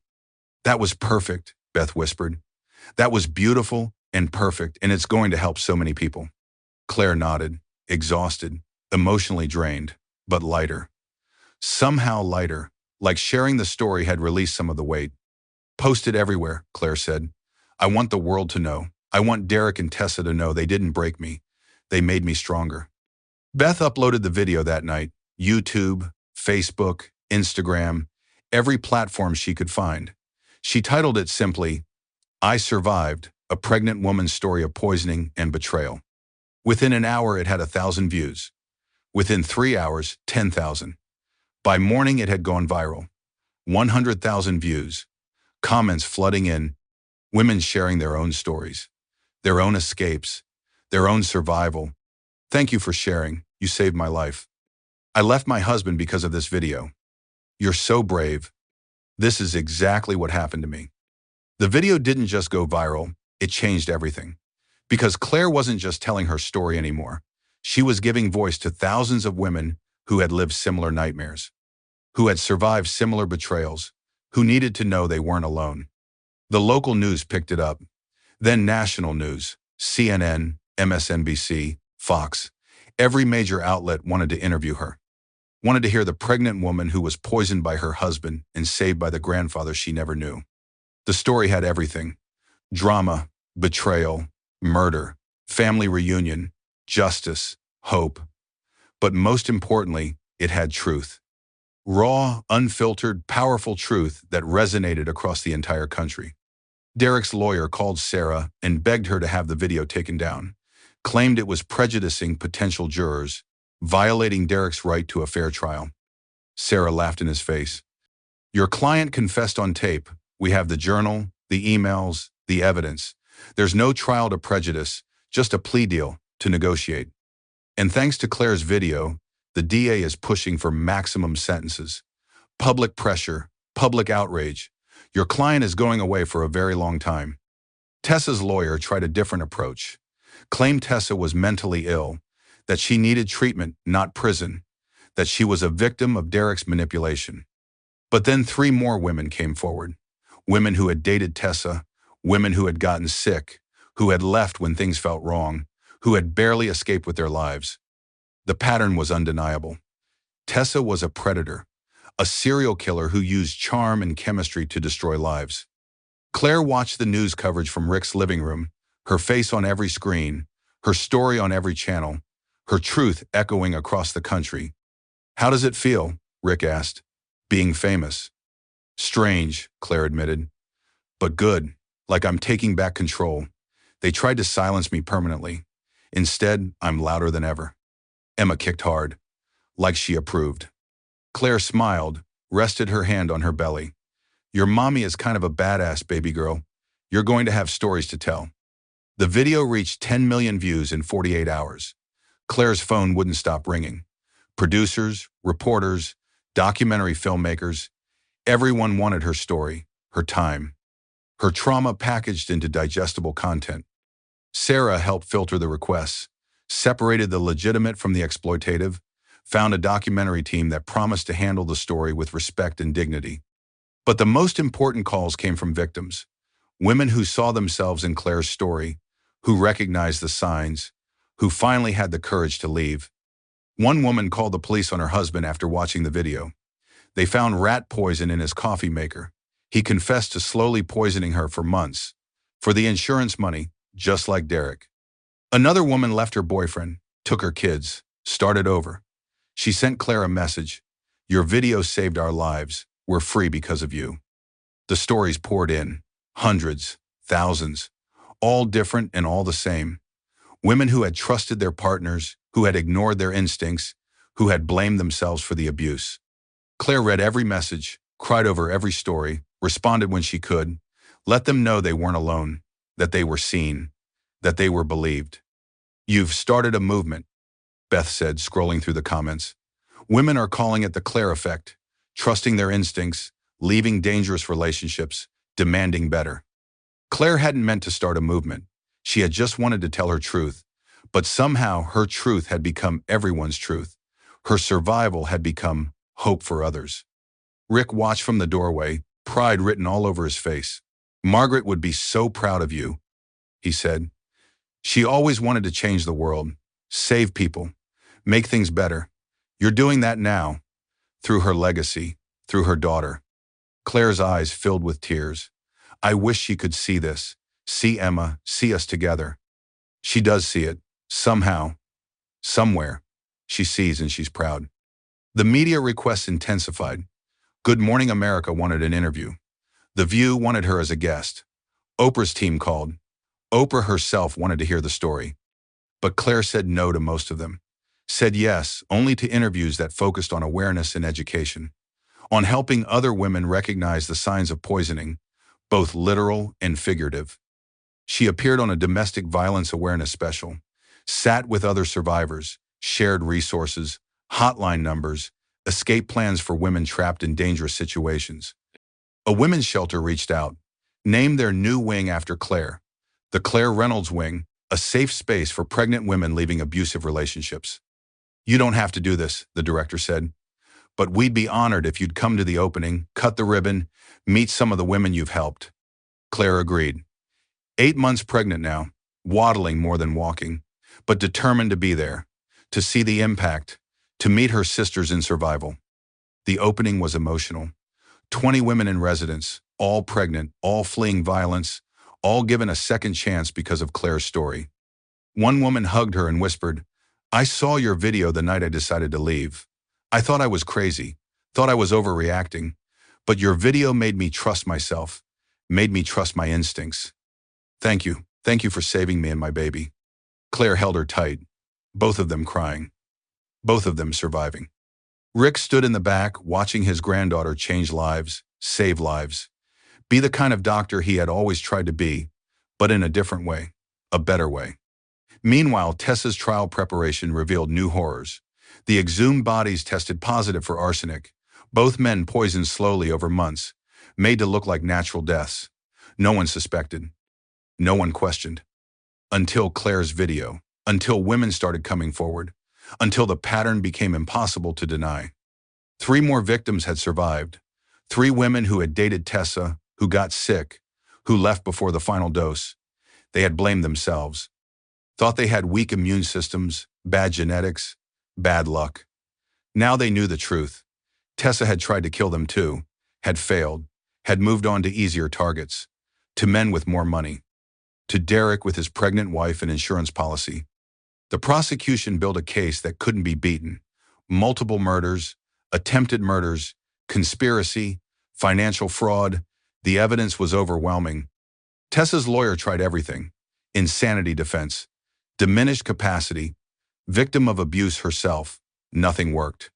That was perfect, Beth whispered. That was beautiful and perfect, and it's going to help so many people. Claire nodded, exhausted, emotionally drained, but lighter. Somehow lighter, like sharing the story had released some of the weight. Post it everywhere, Claire said. I want the world to know. I want Derek and Tessa to know they didn't break me. They made me stronger. Beth uploaded the video that night, YouTube, Facebook, Instagram, every platform she could find. She titled it simply, I Survived, a Pregnant Woman's Story of Poisoning and Betrayal. Within an hour, it had 1,000 views. Within 3 hours, 10,000. By morning, it had gone viral. 100,000 views. Comments flooding in. Women sharing their own stories, their own escapes, their own survival. Thank you for sharing. You saved my life. I left my husband because of this video. You're so brave. This is exactly what happened to me. The video didn't just go viral, it changed everything. Because Claire wasn't just telling her story anymore. She was giving voice to thousands of women who had lived similar nightmares, who had survived similar betrayals, who needed to know they weren't alone. The local news picked it up, then national news, CNN, MSNBC, Fox. Every major outlet wanted to interview her. Wanted to hear the pregnant woman who was poisoned by her husband and saved by the grandfather she never knew. The story had everything: drama, betrayal, murder, family reunion, justice, hope. But most importantly, it had truth. Raw, unfiltered, powerful truth that resonated across the entire country. Derek's lawyer called Sarah and begged her to have the video taken down, claimed it was prejudicing potential jurors, violating Derek's right to a fair trial. Sarah laughed in his face. Your client confessed on tape. We have the journal, the emails, the evidence. There's no trial to prejudice, just a plea deal to negotiate. And thanks to Claire's video, the DA is pushing for maximum sentences. Public pressure, public outrage. Your client is going away for a very long time. Tessa's lawyer tried a different approach. Claimed Tessa was mentally ill, that she needed treatment, not prison, that she was a victim of Derek's manipulation. But then 3 more women came forward. Women who had dated Tessa, women who had gotten sick, who had left when things felt wrong, who had barely escaped with their lives. The pattern was undeniable. Tessa was a predator, a serial killer who used charm and chemistry to destroy lives. Claire watched the news coverage from Rick's living room, her face on every screen, her story on every channel, her truth echoing across the country. How does it feel? Rick asked. Being famous. Strange, Claire admitted. But good, like I'm taking back control. They tried to silence me permanently. Instead, I'm louder than ever. Emma kicked hard, like she approved. Claire smiled, rested her hand on her belly. Your mommy is kind of a badass, baby girl. You're going to have stories to tell. The video reached 10 million views in 48 hours. Claire's phone wouldn't stop ringing. Producers, reporters, documentary filmmakers, everyone wanted her story, her time, her trauma packaged into digestible content. Sarah helped filter the requests, separated the legitimate from the exploitative, found a documentary team that promised to handle the story with respect and dignity. But the most important calls came from victims, women who saw themselves in Claire's story, who recognized the signs, who finally had the courage to leave. One woman called the police on her husband after watching the video. They found rat poison in his coffee maker. He confessed to slowly poisoning her for months, for the insurance money, just like Derek. Another woman left her boyfriend, took her kids, started over. She sent Claire a message. Your video saved our lives. We're free because of you. The stories poured in. Hundreds, thousands, all different and all the same. Women who had trusted their partners, who had ignored their instincts, who had blamed themselves for the abuse. Claire read every message, cried over every story, responded when she could, let them know they weren't alone, that they were seen, that they were believed. You've started a movement, Beth said, scrolling through the comments. Women are calling it the Claire effect, trusting their instincts, leaving dangerous relationships, demanding better. Claire hadn't meant to start a movement. She had just wanted to tell her truth, but somehow her truth had become everyone's truth. Her survival had become hope for others. Rick watched from the doorway, pride written all over his face. Margaret would be so proud of you, he said. She always wanted to change the world, save people, make things better. You're doing that now, through her legacy, through her daughter. Claire's eyes filled with tears. I wish she could see this, see Emma, see us together. She does see it, somehow, somewhere. She sees and she's proud. The media requests intensified. Good Morning America wanted an interview. The View wanted her as a guest. Oprah's team called. Oprah herself wanted to hear the story. But Claire said no to most of them. Said yes only to interviews that focused on awareness and education, on helping other women recognize the signs of poisoning, both literal and figurative. She appeared on a domestic violence awareness special, sat with other survivors, shared resources, hotline numbers, escape plans for women trapped in dangerous situations. A women's shelter reached out, named their new wing after Claire, the Claire Reynolds Wing, a safe space for pregnant women leaving abusive relationships. You don't have to do this, the director said, but we'd be honored if you'd come to the opening, cut the ribbon, meet some of the women you've helped. Claire agreed. 8 months pregnant now, waddling more than walking, but determined to be there, to see the impact, to meet her sisters in survival. The opening was emotional. 20 women in residence, all pregnant, all fleeing violence, all given a second chance because of Claire's story. One woman hugged her and whispered, "I saw your video the night I decided to leave. I thought I was crazy, thought I was overreacting, but your video made me trust myself, made me trust my instincts. Thank you. Thank you for saving me and my baby." Claire held her tight, both of them crying, both of them surviving. Rick stood in the back, watching his granddaughter change lives, save lives, be the kind of doctor he had always tried to be, but in a different way, a better way. Meanwhile, Tessa's trial preparation revealed new horrors. The exhumed bodies tested positive for arsenic, both men poisoned slowly over months, made to look like natural deaths. No one suspected. No one questioned. Until Claire's video, until women started coming forward, until the pattern became impossible to deny. 3 more victims had survived. 3 women who had dated Tessa, who got sick, who left before the final dose. They had blamed themselves. Thought they had weak immune systems, bad genetics, bad luck. Now they knew the truth. Tessa had tried to kill them too, had failed, had moved on to easier targets, to men with more money, to Derek with his pregnant wife and insurance policy. The prosecution built a case that couldn't be beaten. Multiple murders, attempted murders, conspiracy, financial fraud. The evidence was overwhelming. Tessa's lawyer tried everything: insanity defense, diminished capacity, victim of abuse herself. Nothing worked.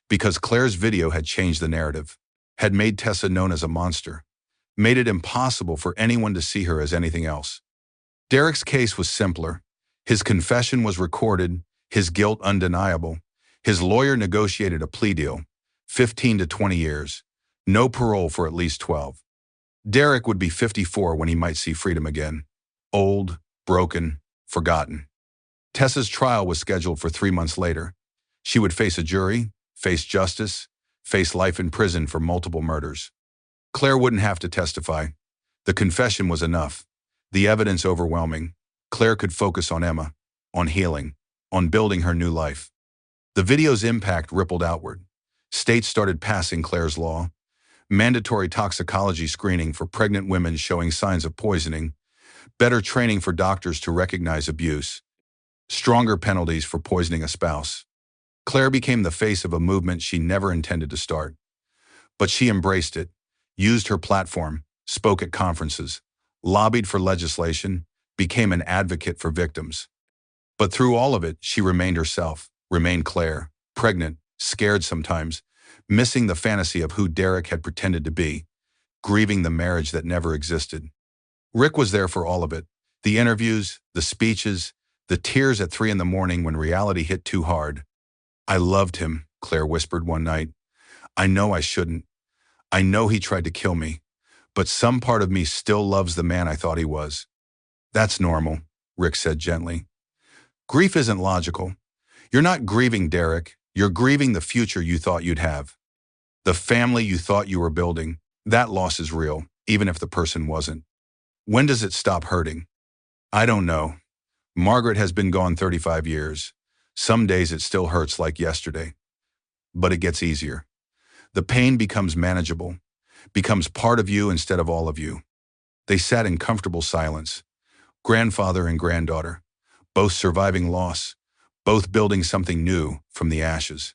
Because Claire's video had changed the narrative, had made Tessa known as a monster, made it impossible for anyone to see her as anything else. Derek's case was simpler. His confession was recorded, his guilt undeniable. His lawyer negotiated a plea deal, 15 to 20 years, no parole for at least 12. Derek would be 54 when he might see freedom again. Old, broken, forgotten. Tessa's trial was scheduled for 3 months later. She would face a jury, face justice, face life in prison for multiple murders. Claire wouldn't have to testify. The confession was enough. The evidence overwhelming. Claire could focus on Emma, on healing, on building her new life. The video's impact rippled outward. States started passing Claire's law. Mandatory toxicology screening for pregnant women showing signs of poisoning. Better training for doctors to recognize abuse. Stronger penalties for poisoning a spouse. Claire became the face of a movement she never intended to start. But she embraced it, used her platform, spoke at conferences, lobbied for legislation, became an advocate for victims. But through all of it, she remained herself, remained Claire, pregnant, scared sometimes, missing the fantasy of who Derek had pretended to be, grieving the marriage that never existed. Rick was there for all of it, the interviews, the speeches, the tears at 3 a.m. when reality hit too hard. "I loved him," Claire whispered one night. "I know I shouldn't. I know he tried to kill me, but some part of me still loves the man I thought he was." "That's normal," Rick said gently. "Grief isn't logical. You're not grieving Derek. You're grieving the future you thought you'd have. The family you thought you were building. That loss is real, even if the person wasn't. When does it stop hurting?" "I don't know. Margaret has been gone 35 years. Some days it still hurts like yesterday. But it gets easier. The pain becomes manageable, becomes part of you instead of all of you." They sat in comfortable silence. Grandfather and granddaughter, both surviving loss, both building something new from the ashes.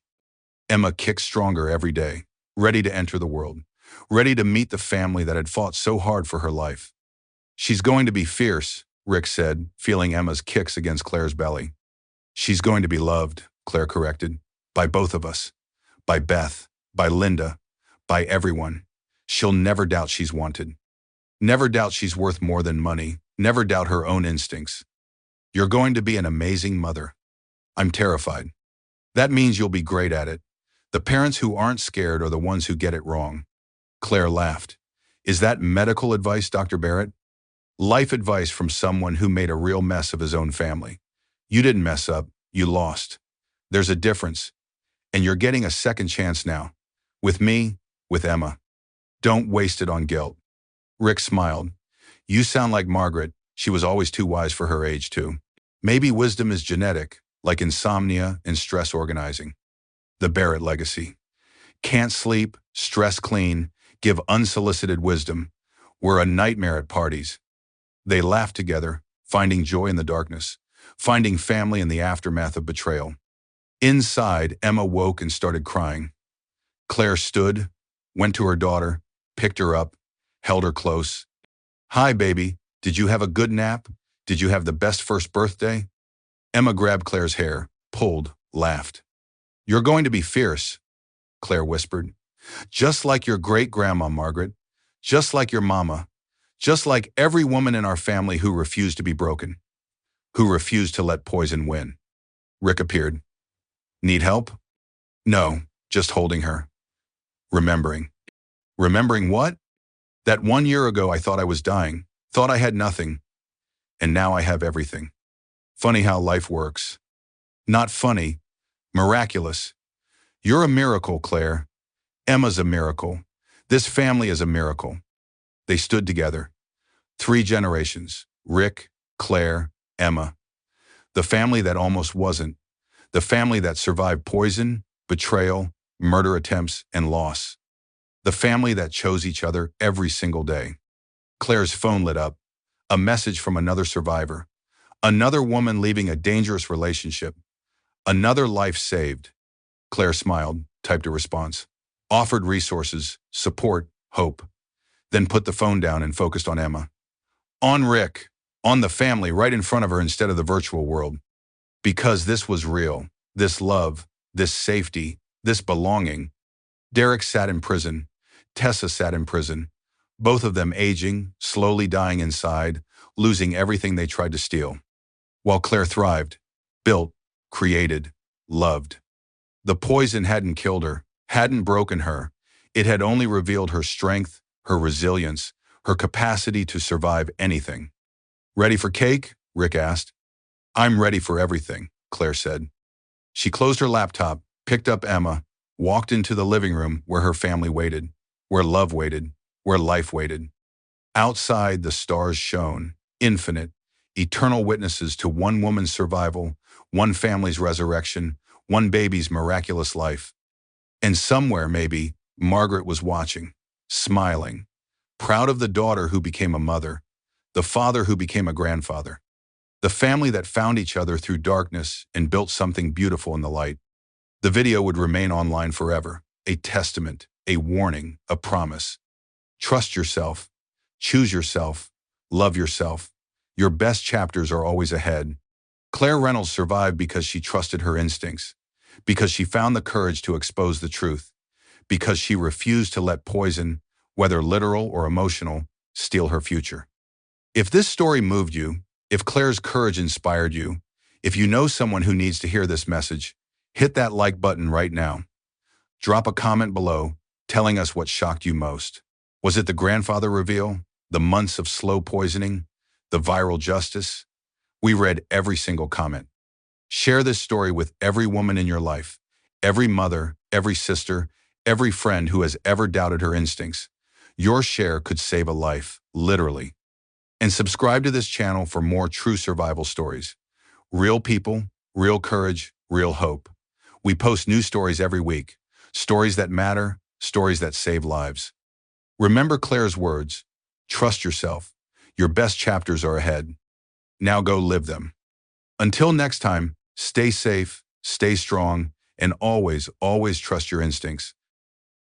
Emma kicked stronger every day, ready to enter the world, ready to meet the family that had fought so hard for her life. "She's going to be fierce," Rick said, feeling Emma's kicks against Claire's belly. "She's going to be loved," Claire corrected, "by both of us, by Beth, by Linda, by everyone. She'll never doubt she's wanted. Never doubt she's worth more than money, never doubt her own instincts. You're going to be an amazing mother. I'm terrified. That means you'll be great at it. The parents who aren't scared are the ones who get it wrong." Claire laughed. "Is that medical advice, Dr. Barrett?" "Life advice from someone who made a real mess of his own family. You didn't mess up, you lost. There's a difference. And you're getting a second chance now. With me, with Emma. Don't waste it on guilt." Rick smiled. "You sound like Margaret. She was always too wise for her age, too. Maybe wisdom is genetic, like insomnia and stress organizing. The Barrett legacy. Can't sleep, stress clean, give unsolicited wisdom. Were a nightmare at parties. They laughed together, finding joy in the darkness, finding family in the aftermath of betrayal. Inside, Emma woke and started crying. Claire stood, went to her daughter, picked her up, held her close. "Hi, baby. Did you have a good nap? Did you have the best first birthday?" Emma grabbed Claire's hair, pulled, laughed. "You're going to be fierce," Claire whispered. "Just like your great-grandma, Margaret. Just like your mama. Just like every woman in our family who refused to be broken. Who refused to let poison win." Rick appeared. "Need help?" "No, just holding her. Remembering." "Remembering what?" "That 1 year ago I thought I was dying, thought I had nothing, and now I have everything. Funny how life works." "Not funny. Miraculous. You're a miracle, Claire. Emma's a miracle. This family is a miracle." They stood together. 3 generations. Rick, Claire, Emma. The family that almost wasn't. The family that survived poison, betrayal, murder attempts, and loss. The family that chose each other every single day. Claire's phone lit up. A message from another survivor. Another woman leaving a dangerous relationship. Another life saved. Claire smiled, typed a response. Offered resources, support, hope. Then put the phone down and focused on Emma. On Rick. On the family right in front of her instead of the virtual world. Because this was real. This love. This safety. This belonging. Derek sat in prison. Tessa sat in prison. Both of them aging, slowly dying inside, losing everything they tried to steal. While Claire thrived, built, created, loved. The poison hadn't killed her, hadn't broken her. It had only revealed her strength, her resilience, her capacity to survive anything. "Ready for cake?" Rick asked. "I'm ready for everything," Claire said. She closed her laptop, picked up Emma, walked into the living room where her family waited, where love waited, where life waited. Outside, the stars shone, infinite, eternal witnesses to one woman's survival, one family's resurrection, one baby's miraculous life. And somewhere, maybe, Margaret was watching, smiling, proud of the daughter who became a mother, the father who became a grandfather, the family that found each other through darkness and built something beautiful in the light. The video would remain online forever, a testament, a warning, a promise. Trust yourself, choose yourself, love yourself. Your best chapters are always ahead. Claire Reynolds survived because she trusted her instincts, because she found the courage to expose the truth, because she refused to let poison, whether literal or emotional, steal her future. If this story moved you, if Claire's courage inspired you, if you know someone who needs to hear this message, hit that like button right now. Drop a comment below telling us what shocked you most. Was it the grandfather reveal, the months of slow poisoning, the viral justice? We read every single comment. Share this story with every woman in your life, every mother, every sister, every friend who has ever doubted her instincts. Your share could save a life, literally. And subscribe to this channel for more true survival stories. Real people, real courage, real hope. We post new stories every week. Stories that matter, stories that save lives. Remember Claire's words. Trust yourself. Your best chapters are ahead. Now go live them. Until next time, stay safe, stay strong, and always, always trust your instincts.